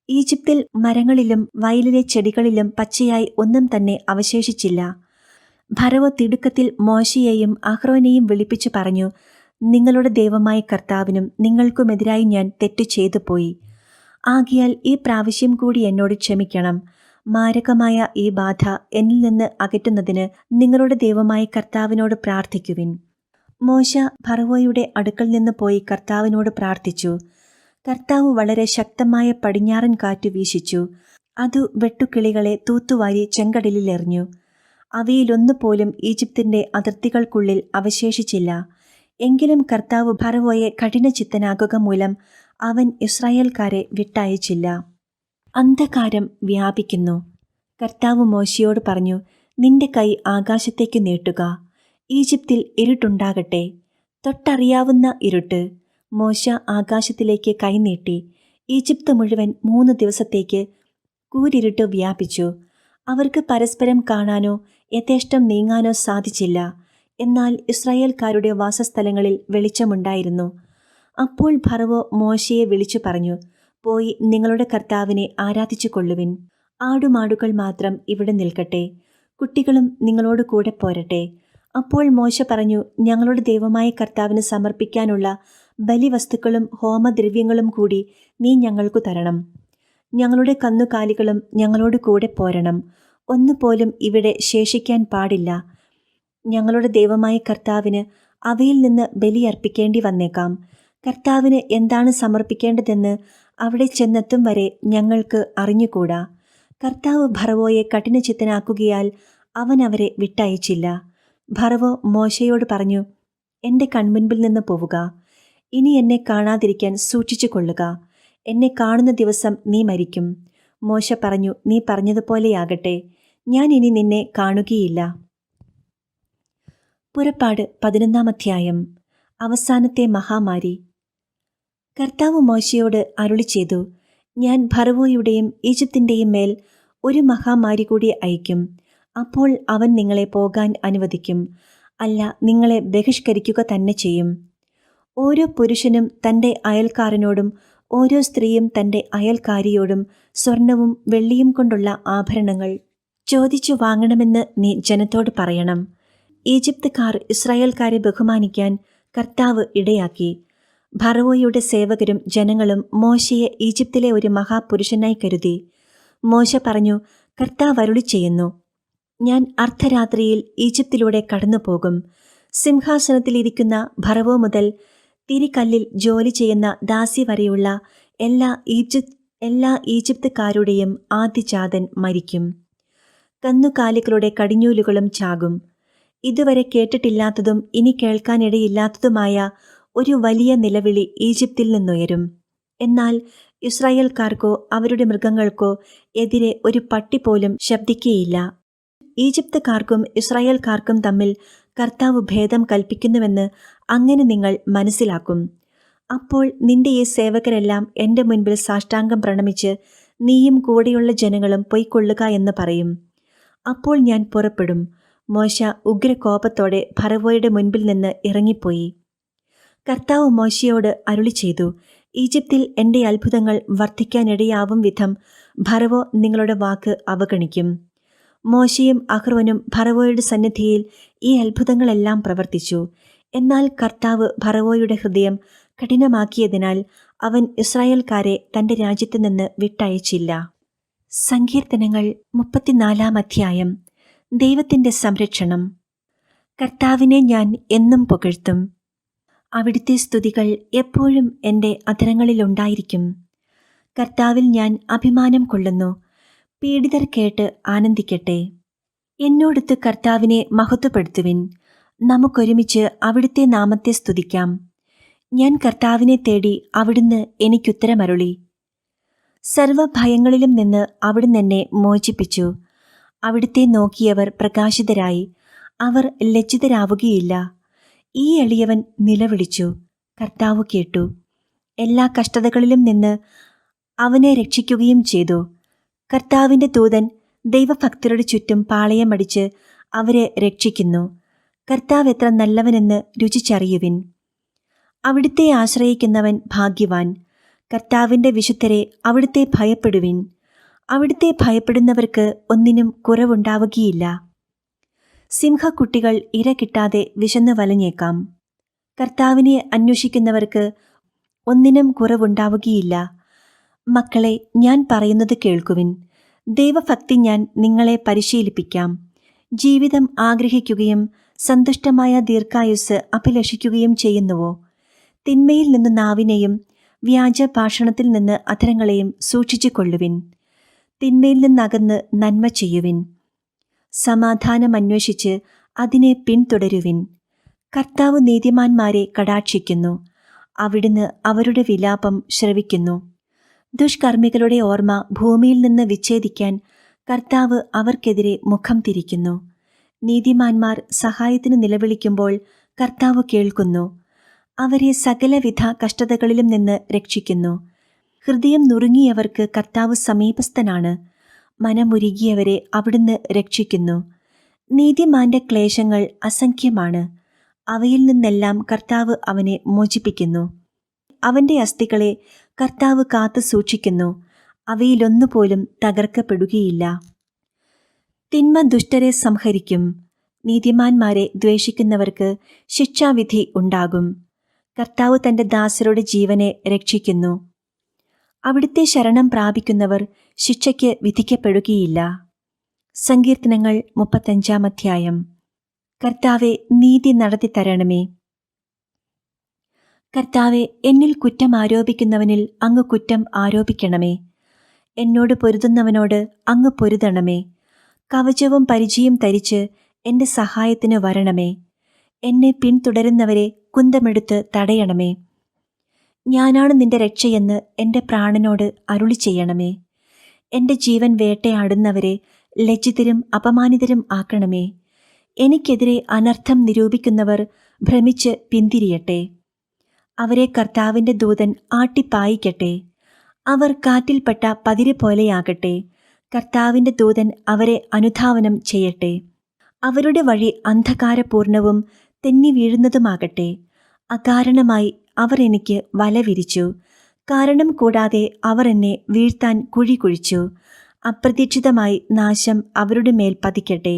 ഈജിപ്തിൽ മരങ്ങളിലും വയലിലെ ചെടികളിലും പച്ചയായി ഒന്നും തന്നെ അവശേഷിച്ചില്ല. ഫറവോ തിടുക്കത്തിൽ മോശയെയും അഹ്റോനെയും വിളിപ്പിച്ചു പറഞ്ഞു, നിങ്ങളുടെ ദൈവമായ കർത്താവിനും നിങ്ങൾക്കുമെതിരായി ഞാൻ തെറ്റു ചെയ്തു പോയി. ആകയാൽ ഈ പ്രാവശ്യം കൂടി എന്നോട് ക്ഷമിക്കണം. മാരകമായ ഈ ബാധ എന്നിൽ നിന്ന് അകറ്റുന്നതിന് നിങ്ങളുടെ ദൈവമായ കർത്താവിനോട് പ്രാർത്ഥിക്കുവിൻ. മോശ ഫറവോയുടെ അടുക്കൽ നിന്ന് പോയി കർത്താവിനോട് പ്രാർത്ഥിച്ചു. കർത്താവ് വളരെ ശക്തമായ പടിഞ്ഞാറൻ കാറ്റു വീശിച്ചു. അതു വെട്ടുക്കിളികളെ തൂത്തുവാരി ചെങ്കടലിലെറിഞ്ഞു. അവയിലൊന്നുപോലും ഈജിപ്തിന്റെ അതിർത്തികൾക്കുള്ളിൽ അവശേഷിച്ചില്ല. എങ്കിലും കർത്താവ് ഫറവോയെ കഠിനചിത്തനാകുക മൂലം അവൻ ഇസ്രായേൽക്കാരെ വിട്ടയച്ചില്ല. അന്ധകാരം വ്യാപിക്കുന്നു. കർത്താവ് മോശയോട് പറഞ്ഞു, നിന്റെ കൈ ആകാശത്തേക്ക് നീട്ടുക. ഈജിപ്തിൽ ഇരുട്ടുണ്ടാകട്ടെ, തൊട്ടറിയാവുന്ന ഇരുട്ട്. മോശ ആകാശത്തിലേക്ക് കൈനീട്ടി. ഈജിപ്ത് മുഴുവൻ 3 ദിവസത്തേക്ക് കൂരിരുട്ട് വ്യാപിച്ചു. അവർക്ക് പരസ്പരം കാണാനോ യഥേഷ്ടം നീങ്ങാനോ സാധിച്ചില്ല. എന്നാൽ ഇസ്രായേൽക്കാരുടെ വാസസ്ഥലങ്ങളിൽ വെളിച്ചമുണ്ടായിരുന്നു. അപ്പോൾ ഫറവോ മോശയെ വിളിച്ചു പറഞ്ഞു, പോയി നിങ്ങളുടെ കർത്താവിനെ ആരാധിച്ചു കൊള്ളുവിൻ. ആടുമാടുകൾ മാത്രം ഇവിടെ നിൽക്കട്ടെ, കുട്ടികളും നിങ്ങളോട് കൂടെ പോരട്ടെ. അപ്പോൾ മോശ പറഞ്ഞു, ഞങ്ങളുടെ ദൈവമായ കർത്താവിന് സമർപ്പിക്കാനുള്ള ബലിവസ്തുക്കളും ഹോമദ്രവ്യങ്ങളും കൂടി നീ ഞങ്ങൾക്കു തരണം. ഞങ്ങളുടെ കന്നുകാലികളും ഞങ്ങളോട് കൂടെ പോരണം. ഒന്നുപോലും ഇവിടെ ശേഷിക്കാൻ പാടില്ല. ഞങ്ങളുടെ ദൈവമായ കർത്താവിന് അവയിൽ നിന്ന് ബലിയർപ്പിക്കേണ്ടി വന്നേക്കാം. കർത്താവിന് എന്താണ് സമർപ്പിക്കേണ്ടതെന്ന് അവിടെ ചെന്നെത്തും വരെ ഞങ്ങൾക്ക് അറിഞ്ഞുകൂടാ. കർത്താവ് ഫറവോയെ കഠിനചിത്തനാക്കുകയാൽ അവൻ അവരെ വിട്ടയച്ചില്ല. ഫറവോ മോശയോട് പറഞ്ഞു, എൻ്റെ കൺമുൻപിൽ നിന്ന് പോവുക. ഇനി എന്നെ കാണാതിരിക്കാൻ സൂക്ഷിച്ചു കൊള്ളുക. എന്നെ കാണുന്ന ദിവസം നീ മരിക്കും. മോശ പറഞ്ഞു, നീ പറഞ്ഞതുപോലെയാകട്ടെ, ഞാൻ ഇനി നിന്നെ കാണുകയില്ല. പുറപ്പാട് 11-ാം അധ്യായം. അവസാനത്തെ മഹാമാരി. കർത്താവ് മോശയോട് അരുളി ചെയ്തു, ഞാൻ ഫറവോയുടെയും ഈജിപ്തിൻ്റെയും മേൽ ഒരു മഹാമാരി കൂടി അയക്കും. അപ്പോൾ അവൻ നിങ്ങളെ പോകാൻ അനുവദിക്കും, അല്ല നിങ്ങളെ ബഹിഷ്കരിക്കുക തന്നെ ചെയ്യും. ഓരോ പുരുഷനും തൻ്റെ അയൽക്കാരനോടും ഓരോ സ്ത്രീയും തൻ്റെ അയൽക്കാരിയോടും സ്വർണവും വെള്ളിയും കൊണ്ടുള്ള ആഭരണങ്ങൾ ചോദിച്ചു വാങ്ങണമെന്ന് നീ ജനത്തോട് പറയണം. ഈജിപ്തുകാർ ഇസ്രായേൽക്കാരെ ബഹുമാനിക്കാൻ കർത്താവ് ഇടയാക്കി. ഫറവോയുടെ സേവകരും ജനങ്ങളും മോശയെ ഈജിപ്തിലെ ഒരു മഹാപുരുഷനായി കരുതി. മോശ പറഞ്ഞു, കർത്താവ് അരുളി ചെയ്യുന്നു, ഞാൻ അർദ്ധരാത്രിയിൽ ഈജിപ്തിലൂടെ കടന്നുപോകും. സിംഹാസനത്തിലിരിക്കുന്ന ഫറവോ മുതൽ തിരികല്ലിൽ ജോലി ചെയ്യുന്ന ദാസി വരെയുള്ള എല്ലാ ഈജിപ്തുകാരുടെയും ആദ്യജാതൻ മരിക്കും. കന്നുകാലികളുടെ കടിഞ്ഞൂലുകളും ചാകും. ഇതുവരെ കേട്ടിട്ടില്ലാത്തതും ഇനി കേൾക്കാനിടയില്ലാത്തതുമായ ഒരു വലിയ നിലവിളി ഈജിപ്തിൽ നിന്നുയരും. എന്നാൽ ഇസ്രായേൽക്കാർക്കോ അവരുടെ മൃഗങ്ങൾക്കോ എതിരെ ഒരു പട്ടി പോലും ശബ്ദിക്കുകയില്ല. ഈജിപ്തുകാർക്കും ഇസ്രായേൽക്കാർക്കും തമ്മിൽ കർത്താവ് ഭേദം കൽപ്പിക്കുന്നുവെന്ന് അങ്ങനെ നിങ്ങൾ മനസ്സിലാക്കും. അപ്പോൾ നിന്റെ ഈ സേവകരെല്ലാം എൻ്റെ മുൻപിൽ സാഷ്ടാംഗം പ്രണമിച്ച് നീയും കൂടെയുള്ള ജനങ്ങളും പൊയ്ക്കൊള്ളുക എന്ന് പറയും. അപ്പോൾ ഞാൻ പുറപ്പെടും. മോശ ഉഗ്രകോപത്തോടെ ഫറവോയുടെ മുൻപിൽ നിന്ന് ഇറങ്ങിപ്പോയി. കർത്താവ് മോശയോട് അരുളി ചെയ്തു, ഈജിപ്തിൽ എൻ്റെ അത്ഭുതങ്ങൾ വർദ്ധിക്കാനിടയാവും വിധം ഫറവോ നിങ്ങളുടെ വാക്ക് അവഗണിക്കും. മോശയും അഹ്റോനും ഫറവോയുടെ സന്നിധിയിൽ ഈ അത്ഭുതങ്ങളെല്ലാം പ്രവർത്തിച്ചു. എന്നാൽ കർത്താവ് ഫറവോയുടെ ഹൃദയം കഠിനമാക്കിയതിനാൽ അവൻ ഇസ്രായേൽക്കാരെ തൻ്റെ രാജ്യത്തു നിന്ന് വിട്ടയച്ചില്ല. സങ്കീർത്തനങ്ങൾ 34-ാം അധ്യായം. ദൈവത്തിൻ്റെ സംരക്ഷണം. കർത്താവിനെ ഞാൻ എന്നും പുകഴ്ത്തും. അവിടുത്തെ സ്തുതികൾ എപ്പോഴും എൻ്റെ അധരങ്ങളിലുണ്ടായിരിക്കും. കർത്താവിൽ ഞാൻ അഭിമാനം കൊള്ളുന്നു. പീഡിതർ കേട്ട് ആനന്ദിക്കട്ടെ. എന്നോടൊത്ത് കർത്താവിനെ മഹത്വപ്പെടുത്തുവിൻ. നമുക്കൊരുമിച്ച് അവിടുത്തെ നാമത്തെ സ്തുതിക്കാം. ഞാൻ കർത്താവിനെ തേടി, അവിടുന്ന് എനിക്കുത്തരമരുളി. സർവഭയങ്ങളിലും നിന്ന് അവിടുന്ന് എന്നെ മോചിപ്പിച്ചു. അവിടുത്തെ നോക്കിയവർ പ്രകാശിതരായി, അവർ ലജ്ജിതരാവുകയില്ല. ഈ എളിയവൻ നിലവിളിച്ചു, കർത്താവ് കേട്ടു. എല്ലാ കഷ്ടതകളിലും നിന്ന് അവനെ രക്ഷിക്കുകയും ചെയ്തു. കർത്താവിൻ്റെ ദൂതൻ ദൈവഭക്തരുടെ ചുറ്റും പാളയമടിച്ച് അവരെ രക്ഷിക്കുന്നു. കർത്താവ് എത്ര നല്ലവനെന്ന് രുചിച്ചറിയുവിൻ. അവിടുത്തെ ആശ്രയിക്കുന്നവൻ ഭാഗ്യവാൻ. കർത്താവിൻ്റെ വിശുദ്ധരെ അവിടുത്തെ ഭയപ്പെടുവിൻ. അവിടുത്തെ ഭയപ്പെടുന്നവർക്ക് ഒന്നിനും കുറവുണ്ടാവുകയില്ല. സിംഹക്കുട്ടികൾ ഇര കിട്ടാതെ വിശന്നു വലഞ്ഞേക്കാം. കർത്താവിനെ അന്വേഷിക്കുന്നവർക്ക് ഒന്നിനും കുറവുണ്ടാവുകയില്ല. മക്കളെ, ഞാൻ പറയുന്നത് കേൾക്കുവിൻ. ദൈവഭക്തി ഞാൻ നിങ്ങളെ പരിശീലിപ്പിക്കാം. ജീവിതം ആഗ്രഹിക്കുകയും സന്തുഷ്ടമായ ദീർഘായുസ് അഭിലഷിക്കുകയും ചെയ്യുന്നുവോ? തിന്മയിൽ നിന്ന് നാവിനെയും വ്യാജ ഭാഷണത്തിൽ നിന്ന് അധരങ്ങളെയും സൂക്ഷിച്ചു കൊള്ളുവിൻ. തിന്മയിൽ നിന്നകന്ന് നന്മ ചെയ്യുവിൻ. സമാധാനം അന്വേഷിച്ച് അതിനെ പിന്തുടരുവിൻ. കർത്താവ് നീതിമാന്മാരെ കടാക്ഷിക്കുന്നു. അവിടുന്ന് അവരുടെ വിലാപം ശ്രവിക്കുന്നു. ദുഷ്കർമ്മികളുടെ ഓർമ്മ ഭൂമിയിൽ നിന്ന് വിച്ഛേദിക്കാൻ കർത്താവ് അവർക്കെതിരെ മുഖം തിരിക്കുന്നു. നീതിമാന്മാർ സഹായത്തിന് നിലവിളിക്കുമ്പോൾ കർത്താവ് കേൾക്കുന്നു. അവരെ സകലവിധ കഷ്ടതകളിലും നിന്ന് രക്ഷിക്കുന്നു. ഹൃദയം നുറുങ്ങിയവർക്ക് കർത്താവ് സമീപസ്ഥനാണ്. മനമുരുകിയവരെ അവിടുന്ന് രക്ഷിക്കുന്നു. നീതിമാന്റെ ക്ലേശങ്ങൾ അസംഖ്യമാണ്. അവയിൽ നിന്നെല്ലാം കർത്താവ് അവനെ മോചിപ്പിക്കുന്നു. അവന്റെ അസ്ഥികളെ കർത്താവ് കാത്തു സൂക്ഷിക്കുന്നു. അവയിലൊന്നുപോലും തകർക്കപ്പെടുകയില്ല. തിന്മ ദുഷ്ടരെ സംഹരിക്കും. നീതിമാന്മാരെ ദ്വേഷിക്കുന്നവർക്ക് ശിക്ഷാവിധി ഉണ്ടാകും. കർത്താവ് തൻ്റെ ദാസരുടെ ജീവനെ രക്ഷിക്കുന്നു. അവിടുത്തെ ശരണം പ്രാപിക്കുന്നവർ ശിക്ഷയ്ക്ക് വിധിക്കപ്പെടുകയില്ല. സങ്കീർത്തനങ്ങൾ 35-ാം അധ്യായം. കർത്താവെ, നീതി നടത്തി തരണമേ. കർത്താവെ, എന്നിൽ കുറ്റം ആരോപിക്കുന്നവനിൽ അങ്ങ് കുറ്റം ആരോപിക്കണമേ. എന്നോട് പൊരുതുന്നവനോട് അങ്ങ് പൊരുതണമേ. കവചവും പരിചയും ധരിച്ച് എൻ്റെ സഹായത്തിന് വരണമേ. എന്നെ പിന്തുടരുന്നവരെ കുന്തമെടുത്ത് തടയണമേ. ഞാനാണ് നിന്റെ രക്ഷയെന്ന് എൻ്റെ പ്രാണനോട് അരുളി ചെയ്യണമേ. എൻ്റെ ജീവൻ വേട്ടയാടുന്നവരെ ലജ്ജിതരും അപമാനിതരും ആക്കണമേ. എനിക്കെതിരെ അനർത്ഥം നിരൂപിക്കുന്നവർ ഭ്രമിച്ച് പിന്തിരിയട്ടെ. അവരെ കർത്താവിൻ്റെ ദൂതൻ ആട്ടിപ്പായിക്കട്ടെ. അവർ കാറ്റിൽപ്പെട്ട പതിര് പോലെയാകട്ടെ. കർത്താവിൻ്റെ ദൂതൻ അവരെ അനുധാവനം ചെയ്യട്ടെ. അവരുടെ വഴി അന്ധകാരപൂർണവും തെന്നി വീഴുന്നതുമാകട്ടെ. അകാരണമായി അവർ എനിക്ക് വല വിരിച്ചു. കാരണം കൂടാതെ അവർ എന്നെ വീഴ്ത്താൻ കുഴി കുഴിച്ചു. അപ്രതീക്ഷിതമായി നാശം അവരുടെ മേൽ പതിക്കട്ടെ.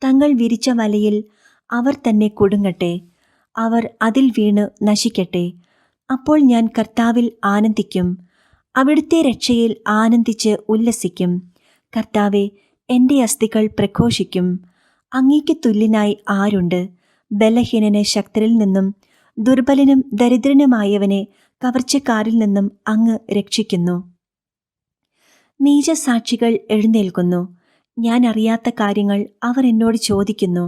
തങ്ങൾ വിരിച്ച വലയിൽ അവർ തന്നെ കുടുങ്ങട്ടെ. അവർ അതിൽ വീണ് നശിക്കട്ടെ. അപ്പോൾ ഞാൻ കർത്താവിൽ ആനന്ദിക്കും, അവിടുത്തെ രക്ഷയിൽ ആനന്ദിച്ച് ഉല്ലസിക്കും. കർത്താവെ, എൻ്റെ അസ്ഥികൾ പ്രഘോഷിക്കും. അങ്ങേക്ക് തുല്യനായി ആരുണ്ട്? ബലഹീനനെ ശക്തരിൽ നിന്നും ദുർബലനും ദരിദ്രനുമായവനെ കവർച്ചക്കാരിൽ നിന്നും അങ്ങ് രക്ഷിക്കുന്നു. നീചസാക്ഷികൾ എഴുന്നേൽക്കുന്നു. ഞാൻ അറിയാത്ത കാര്യങ്ങൾ അവർ എന്നോട് ചോദിക്കുന്നു.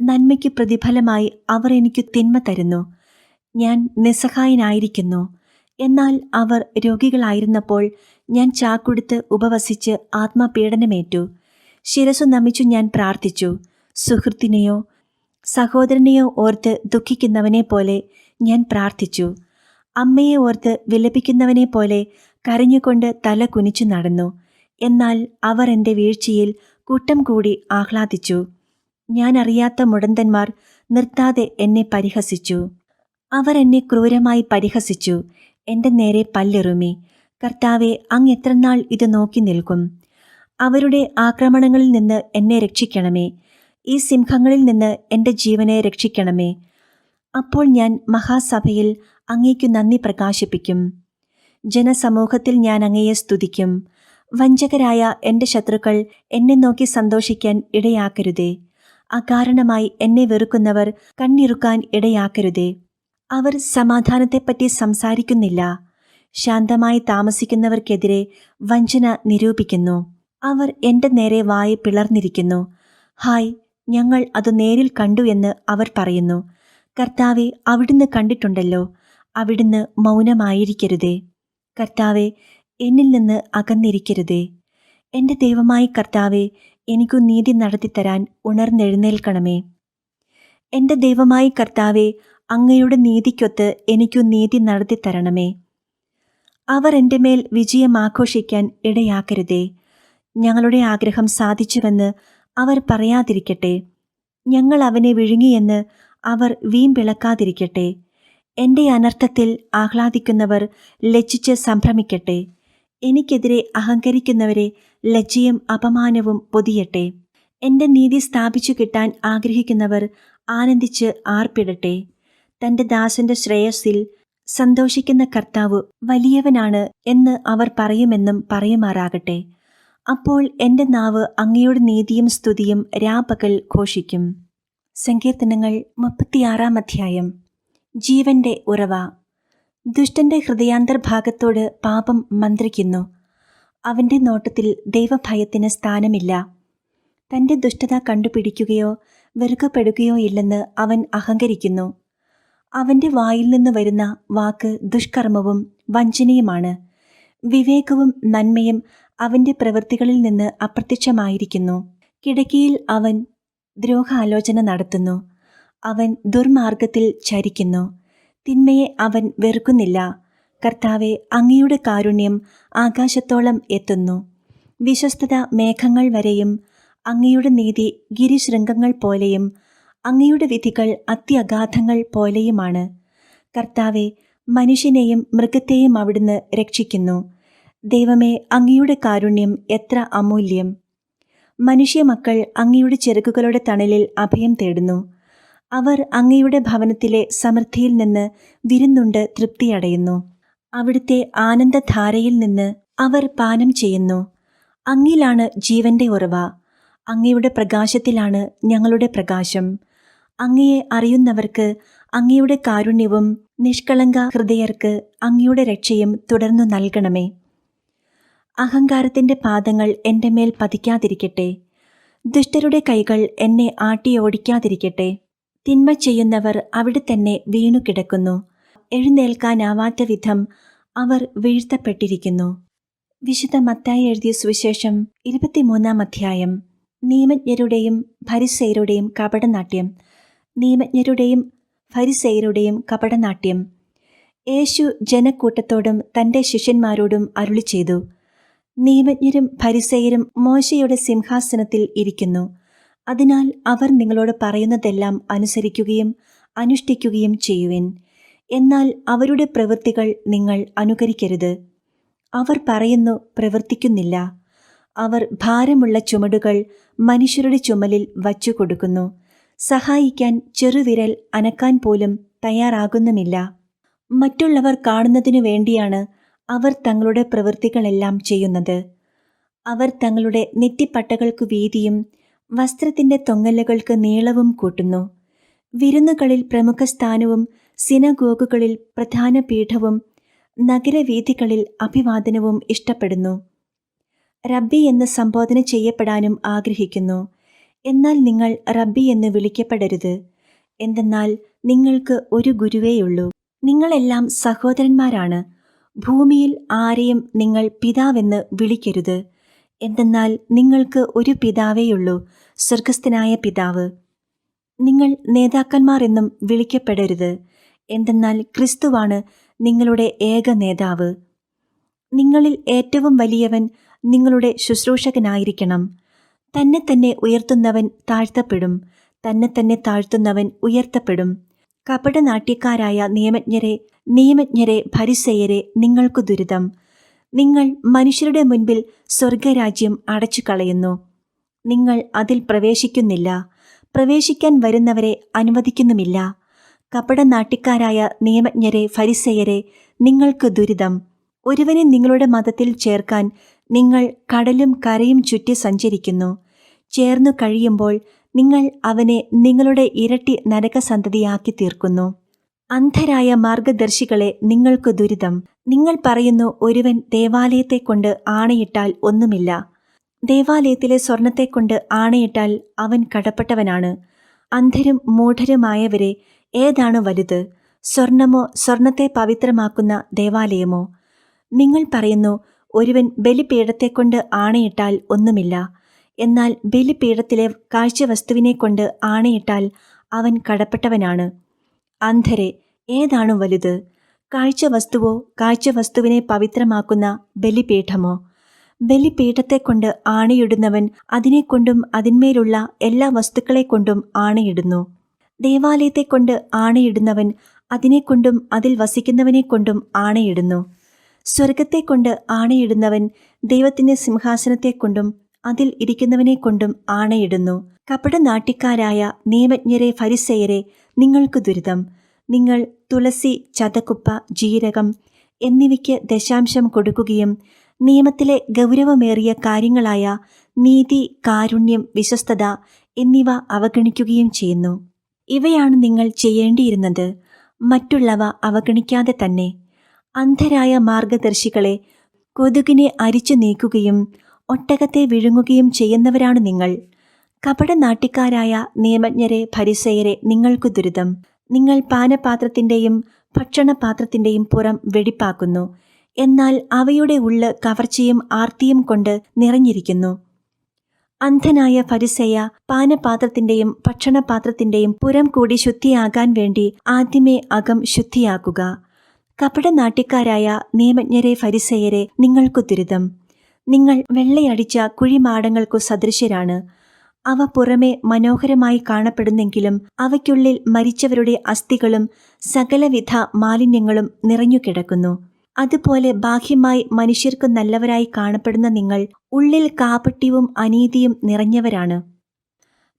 നന്മയ്ക്ക് പ്രതിഫലമായി അവർ എനിക്ക് തിന്മ തരുന്നു. ഞാൻ നിസ്സഹായനായിരിക്കുന്നു. എന്നാൽ അവർ രോഗികളായിരുന്നപ്പോൾ ഞാൻ ചാക്കുടുത്ത് ഉപവസിച്ച് ആത്മപീഡനമേറ്റു. ശിരസ്സു നമിച്ചു ഞാൻ പ്രാർത്ഥിച്ചു. സുഹൃത്തിനെയോ സഹോദരനെയോ ഓർത്ത് ദുഃഖിക്കുന്നവനെ പോലെ ഞാൻ പ്രാർത്ഥിച്ചു. അമ്മയെ ഓർത്ത് വിലപിക്കുന്നവനെ പോലെ കരഞ്ഞുകൊണ്ട് തല കുനിച്ചു നടന്നു. എന്നാൽ അവർ എൻ്റെ വീഴ്ചയിൽ കൂട്ടം കൂടി ആഹ്ലാദിച്ചു. ഞാൻ അറിയാത്ത മുടന്തന്മാർ നിർത്താതെ എന്നെ പരിഹസിച്ചു. അവർ എന്നെ ക്രൂരമായി പരിഹസിച്ചു. എൻ്റെ നേരെ പല്ലെറുമി. കർത്താവെ, അങ്ങ് എത്രനാൾ ഇത് നോക്കി നിൽക്കും? അവരുടെ ആക്രമണങ്ങളിൽ നിന്ന് എന്നെ രക്ഷിക്കണമേ. ഈ സിംഹങ്ങളിൽ നിന്ന് എൻ്റെ ജീവനെ രക്ഷിക്കണമേ. അപ്പോൾ ഞാൻ മഹാസഭയിൽ അങ്ങേക്കു നന്ദി പ്രകാശിപ്പിക്കും. ജനസമൂഹത്തിൽ ഞാൻ അങ്ങയെ സ്തുതിക്കും. വഞ്ചകരായ എൻ്റെ ശത്രുക്കൾ എന്നെ നോക്കി സന്തോഷിക്കാൻ ഇടയാക്കരുതേ. അകാരണമായി എന്നെ വെറുക്കുന്നവർ കണ്ണിറുക്കാൻ ഇടയാക്കരുതേ. അവർ സമാധാനത്തെപ്പറ്റി സംസാരിക്കുന്നില്ല. ശാന്തമായി താമസിക്കുന്നവർക്കെതിരെ വഞ്ചന നിരൂപിക്കുന്നു. അവർ എൻ്റെ നേരെ വായ പിളർന്നിരിക്കുന്നു. ഹായ്, ഞങ്ങൾ അത് നേരിൽ കണ്ടു എന്ന് അവർ പറയുന്നു. കർത്താവെ, അവിടുന്ന് കണ്ടിട്ടുണ്ടല്ലോ. അവിടുന്ന് മൗനമായിരിക്കരുതേ. കർത്താവെ, എന്നിൽ നിന്ന് അകന്നിരിക്കരുതേ. എൻ്റെ ദൈവമായ കർത്താവെ, എനിക്കു നീതി നടത്തിത്തരാൻ ഉണർന്നെഴുന്നേൽക്കണമേ. എൻ്റെ ദൈവമായ കർത്താവെ, അങ്ങയുടെ നീതിക്കൊത്ത് എനിക്കു നീതി നടത്തിത്തരണമേ. അവർ എൻ്റെ മേൽ വിജയം ആഘോഷിക്കാൻ ഇടയാക്കരുതേ. ഞങ്ങളുടെ ആഗ്രഹം സാധിച്ചുവെന്ന് അവർ പറയാതിരിക്കട്ടെ. ഞങ്ങൾ അവനെ വിഴുങ്ങിയെന്ന് അവർ വീമ്പിളക്കാതിരിക്കട്ടെ. എൻ്റെ അനർത്ഥത്തിൽ ആഹ്ലാദിക്കുന്നവർ ലജ്ജിച്ച് സംഭ്രമിക്കട്ടെ. എനിക്കെതിരെ അഹങ്കരിക്കുന്നവരെ ലജ്ജയും അപമാനവും പൊതിയട്ടെ. എൻ്റെ നീതി സ്ഥാപിച്ചു കിട്ടാൻ ആഗ്രഹിക്കുന്നവർ ആനന്ദിച്ച് ആർപ്പിടട്ടെ. തൻ്റെ ദാസന്റെ ശ്രേയസ്സിൽ സന്തോഷിക്കുന്ന കർത്താവ് വലിയവനാണ് എന്ന് അവർ പറയുമെന്നും പറയുമാറാകട്ടെ. അപ്പോൾ എൻ്റെ നാവ് അങ്ങയുടെ നീതിയും സ്തുതിയും രാപകൽ ഘോഷിക്കും. സങ്കീർത്തനങ്ങൾ 36-ാം അധ്യായം. ജീവന്റെ ഉറവ. ദുഷ്ടന്റെ ഹൃദയാന്തർഭാഗത്തോട് പാപം മന്ത്രിക്കുന്നു. അവൻ്റെ നോട്ടത്തിൽ ദൈവഭയത്തിന് സ്ഥാനമില്ല. തൻ്റെ ദുഷ്ടത കണ്ടുപിടിക്കുകയോ വെറുക്കപ്പെടുകയോ ഇല്ലെന്ന് അവൻ അഹങ്കരിക്കുന്നു. അവൻ്റെ വായിൽ നിന്ന് വരുന്ന വാക്ക് ദുഷ്കർമ്മവും വഞ്ചനയുമാണ്. വിവേകവും നന്മയും അവൻ്റെ പ്രവൃത്തികളിൽ നിന്ന് അപ്രത്യക്ഷമായിരിക്കുന്നു. കിടക്കയിൽ അവൻ ദ്രോഹാലോചന നടത്തുന്നു. അവൻ ദുർമാർഗത്തിൽ ചരിക്കുന്നു. തിന്മയെ അവൻ വെറുക്കുന്നില്ല. കർത്താവെ, അങ്ങയുടെ കാരുണ്യം ആകാശത്തോളം എത്തുന്നു. വിശ്വസ്തത മേഘങ്ങൾ വരെയും അങ്ങയുടെ നീതി ഗിരിശൃംഗങ്ങൾ പോലെയും അങ്ങയുടെ വിധികൾ അത്യഗാധങ്ങൾ പോലെയുമാണ്. കർത്താവെ, മനുഷ്യനെയും മൃഗത്തെയും അവിടുന്ന് രക്ഷിക്കുന്നു. ദൈവമേ, അങ്ങയുടെ കാരുണ്യം എത്ര അമൂല്യം! മനുഷ്യമക്കൾ അങ്ങയുടെ ചിറകുകളുടെ തണലിൽ അഭയം തേടുന്നു. അവർ അങ്ങയുടെ ഭവനത്തിലെ സമൃദ്ധിയിൽ നിന്ന് വിരുന്നുണ്ട് തൃപ്തിയടയുന്നു. അവിടുത്തെ ആനന്ദധാരയിൽ നിന്ന് അവർ പാനം ചെയ്യുന്നു. അങ്ങിലാണ് ജീവന്റെ ഉറവ. അങ്ങയുടെ പ്രകാശത്തിലാണ് ഞങ്ങളുടെ പ്രകാശം. അങ്ങയെ അറിയുന്നവർക്ക് അങ്ങയുടെ കാരുണ്യവും നിഷ്കളങ്ക ഹൃദയർക്ക് അങ്ങയുടെ രക്ഷയും തുടർന്നു നൽകണമേ. അഹങ്കാരത്തിന്റെ പാദങ്ങൾ എൻ്റെ മേൽ പതിക്കാതിരിക്കട്ടെ. ദുഷ്ടരുടെ കൈകൾ എന്നെ ആട്ടിയോടിക്കാതിരിക്കട്ടെ. തിന്മ ചെയ്യുന്നവർ അവിടെ തന്നെ വീണുകിടക്കുന്നു. എഴുന്നേൽക്കാനാവാത്ത വിധം അവർ വീഴ്ത്തപ്പെട്ടിരിക്കുന്നു. വിശുദ്ധ മത്തായി എഴുതിയ സുവിശേഷം 23-ാം അധ്യായം. നിയമജ്ഞരുടെയും ഫരിസേയരുടെയും കപടനാട്യം. നിയമജ്ഞരുടെയും ഫരിസേയരുടെയും കപടനാട്യം. യേശു ജനക്കൂട്ടത്തോടും തൻ്റെ ശിഷ്യന്മാരോടും അരുളി ചെയ്തു, നിയമജ്ഞരും ഫരിസേയരും മോശയുടെ സിംഹാസനത്തിൽ ഇരിക്കുന്നു. അതിനാൽ അവർ നിങ്ങളോട് പറയുന്നതെല്ലാം അനുസരിക്കുകയും അനുഷ്ഠിക്കുകയും ചെയ്യുവിൻ. എന്നാൽ അവരുടെ പ്രവൃത്തികൾ നിങ്ങൾ അനുകരിക്കരുത്. അവർ പറയുന്നു, പ്രവർത്തിക്കുന്നില്ല. അവർ ഭാരമുള്ള ചുമടുകൾ മനുഷ്യരുടെ ചുമലിൽ വച്ചു കൊടുക്കുന്നു. സഹായിക്കാൻ ചെറുവിരൽ അനക്കാൻ പോലും തയ്യാറാകുന്നുമില്ല. മറ്റുള്ളവർ കാണുന്നതിനു വേണ്ടിയാണ് അവർ തങ്ങളുടെ പ്രവൃത്തികളെല്ലാം ചെയ്യുന്നത്. അവർ തങ്ങളുടെ നെറ്റിപ്പട്ടകൾക്കു വീതിയും വസ്ത്രത്തിന്റെ തൊങ്ങലുകൾക്ക് നീളവും കൂട്ടുന്നു. വിരുന്നുകളിൽ പ്രമുഖ സ്ഥാനവും സിനഗോഗുകളിൽ പ്രധാന പീഠവും നഗരവീഥികളിൽ അഭിവാദനവും ഇഷ്ടപ്പെടുന്നു. റബ്ബി എന്ന് സംബോധന ചെയ്യപ്പെടാനും ആഗ്രഹിക്കുന്നു. എന്നാൽ നിങ്ങൾ റബ്ബി എന്ന് വിളിക്കപ്പെടരുത്. എന്തെന്നാൽ നിങ്ങൾക്ക് ഒരു ഗുരുവേയുള്ളൂ. നിങ്ങളെല്ലാം സഹോദരന്മാരാണ്. ഭൂമിയിൽ ആരെയും നിങ്ങൾ പിതാവെന്ന് വിളിക്കരുത്. എന്തെന്നാൽ നിങ്ങൾക്ക് ഒരു പിതാവേയുള്ളൂ, സ്വർഗസ്ഥനായ പിതാവ്. നിങ്ങൾ നേതാക്കന്മാർ എന്നും വിളിക്കപ്പെടരുത്. എന്തെന്നാൽ ക്രിസ്തുവാണ് നിങ്ങളുടെ ഏക നേതാവ്. നിങ്ങളിൽ ഏറ്റവും വലിയവൻ നിങ്ങളുടെ ശുശ്രൂഷകനായിരിക്കണം. തന്നെ തന്നെ ഉയർത്തുന്നവൻ താഴ്ത്തപ്പെടും, തന്നെ തന്നെ താഴ്ത്തുന്നവൻ ഉയർത്തപ്പെടും. കപടനാട്യക്കാരായ നിയമജ്ഞരെ ഫരിസേയരെ, നിങ്ങൾക്കു ദുരിതം. നിങ്ങൾ മനുഷ്യരുടെ മുൻപിൽ സ്വർഗരാജ്യം അടച്ചു കളയുന്നു. നിങ്ങൾ അതിൽ പ്രവേശിക്കുന്നില്ല, പ്രവേശിക്കാൻ വരുന്നവരെ അനുവദിക്കുന്നുമില്ല. കപടനാട്യക്കാരായ നിയമജ്ഞരെ ഫരിസേയരെ, നിങ്ങൾക്ക് ദുരിതം. ഒരുവനെ നിങ്ങളുടെ മതത്തിൽ ചേർക്കാൻ നിങ്ങൾ കടലും കരയും ചുറ്റി സഞ്ചരിക്കുന്നു. ചേർന്നു കഴിയുമ്പോൾ നിങ്ങൾ അവനെ നിങ്ങളുടെ ഇരട്ടി നരകസന്തതിയാക്കി തീർക്കുന്നു. അന്ധരായ മാർഗദർശികളെ, നിങ്ങൾക്ക് ദുരിതം. നിങ്ങൾ പറയുന്നു, ഒരുവൻ ദേവാലയത്തെക്കൊണ്ട് ആണയിട്ടാൽ ഒന്നുമില്ല. ദേവാലയത്തിലെ സ്വർണത്തെക്കൊണ്ട് ആണയിട്ടാൽ അവൻ കടപ്പെട്ടവനാണ്. അന്ധരും മൂഢരുമായവരെ, ഏതാണ് വലുത്, സ്വർണമോ സ്വർണത്തെ പവിത്രമാക്കുന്ന ദേവാലയമോ? നിങ്ങൾ പറയുന്നു, ഒരുവൻ ബലിപീഠത്തെക്കൊണ്ട് ആണയിട്ടാൽ ഒന്നുമില്ല. എന്നാൽ ബലിപീഠത്തിലെ കാഴ്ചവസ്തുവിനെക്കൊണ്ട് ആണയിട്ടാൽ അവൻ കടപ്പെട്ടവനാണ്. അന്ധരെ, ഏതാണു വലുത്, കാഴ്ചവസ്തുവോ കാഴ്ചവസ്തുവിനെ പവിത്രമാക്കുന്ന ബലിപീഠമോ? ബലിപീഠത്തെക്കൊണ്ട് ആണയിടുന്നവൻ അതിനെക്കൊണ്ടും അതിന്മേലുള്ള എല്ലാ വസ്തുക്കളെക്കൊണ്ടും ആണയിടുന്നു. ദേവാലയത്തെക്കൊണ്ട് ആണയിടുന്നവൻ അതിനെക്കൊണ്ടും അതിൽ വസിക്കുന്നവനെക്കൊണ്ടും ആണയിടുന്നു. സ്വർഗത്തെക്കൊണ്ട് ആണയിടുന്നവൻ ദൈവത്തിന്റെ സിംഹാസനത്തെക്കൊണ്ടും അതിൽ ഇരിക്കുന്നവനെക്കൊണ്ടും ആണയിടുന്നു. കപടനാട്യക്കാരായ നിയമജ്ഞരെ ഫരിസേയരെ, നിങ്ങൾക്ക് ദുരിതം. നിങ്ങൾ തുളസി, ചതക്കുപ്പ, ജീരകം എന്നിവയ്ക്ക് ദശാംശം കൊടുക്കുകയും നിയമത്തിലെ ഗൗരവമേറിയ കാര്യങ്ങളായ നീതി, കാരുണ്യം, വിശ്വസ്തത എന്നിവ അവഗണിക്കുകയും ചെയ്യുന്നു. ഇവയാണ് നിങ്ങൾ ചെയ്യേണ്ടിയിരുന്നത്, മറ്റുള്ളവ അവഗണിക്കാതെ തന്നെ. അന്ധരായ മാർഗദർശികളെ, കൊതുകിനെ അരിച്ചു നീക്കുകയും ഒട്ടകത്തെ വിഴുങ്ങുകയും ചെയ്യുന്നവരാണ് നിങ്ങൾ. കപടനാട്യക്കാരായ നിയമജ്ഞരെ ഫരിസേയരെ, നിങ്ങൾക്കു ദുരിതം. നിങ്ങൾ പാനപാത്രത്തിൻ്റെയും ഭക്ഷണപാത്രത്തിൻ്റെയും പുറം വെടിപ്പാക്കുന്നു. എന്നാൽ അവയുടെ ഉള്ള് കവർച്ചയും ആർത്തിയും കൊണ്ട് നിറഞ്ഞിരിക്കുന്നു. അന്ധനായ ഫരിസേയ, പാനപാത്രത്തിൻ്റെയും ഭക്ഷണപാത്രത്തിൻ്റെയും പുറം കൂടി ശുദ്ധിയാകാൻ വേണ്ടി ആദ്യമേ അകം ശുദ്ധിയാക്കുക. കപടനാട്യക്കാരായ നിയമജ്ഞരെ ഫരിസേയരെ, നിങ്ങൾക്കു ദുരിതം. നിങ്ങൾ വെള്ളയടിച്ച കുഴിമാടങ്ങൾക്കു സദൃശ്യരാണ്. അവ പുറമെ മനോഹരമായി കാണപ്പെടുന്നെങ്കിലും അവയ്ക്കുള്ളിൽ മരിച്ചവരുടെ അസ്ഥികളും സകലവിധ മാലിന്യങ്ങളും നിറഞ്ഞുകിടക്കുന്നു. അതുപോലെ ബാഹ്യമായി മനുഷ്യർക്ക് നല്ലവരായി കാണപ്പെടുന്ന നിങ്ങൾ ഉള്ളിൽ കാപട്യവും അനീതിയും നിറഞ്ഞവരാണ്.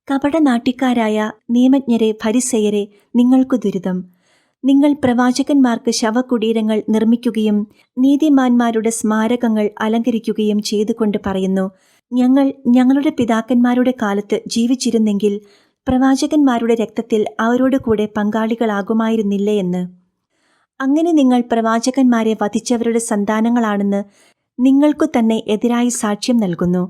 കപടനാട്യക്കാരായ നിയമജ്ഞരെ, ഫരിസേയരെ, നിങ്ങൾക്കു ദുരിതം. നിങ്ങൾ പ്രവാചകന്മാർക്ക് ശവകുടീരങ്ങൾ നിർമ്മിക്കുകയും നീതിമാന്മാരുടെ സ്മാരകങ്ങൾ അലങ്കരിക്കുകയും ചെയ്തുകൊണ്ട് പറയുന്നു, ഞങ്ങൾ ഞങ്ങളുടെ പിതാക്കന്മാരുടെ കാലത്ത് ജീവിച്ചിരുന്നെങ്കിൽ പ്രവാചകന്മാരുടെ രക്തത്തിൽ അവരോട് കൂടെ പങ്കാളികളാകുമായിരുന്നില്ലേ എന്ന്. അങ്ങനെ നിങ്ങൾ പ്രവാചകന്മാരെ വധിച്ചവരുടെ സന്താനങ്ങളാണെന്ന് നിങ്ങൾക്കു തന്നെ എതിരായി സാക്ഷ്യം നൽകുന്നു.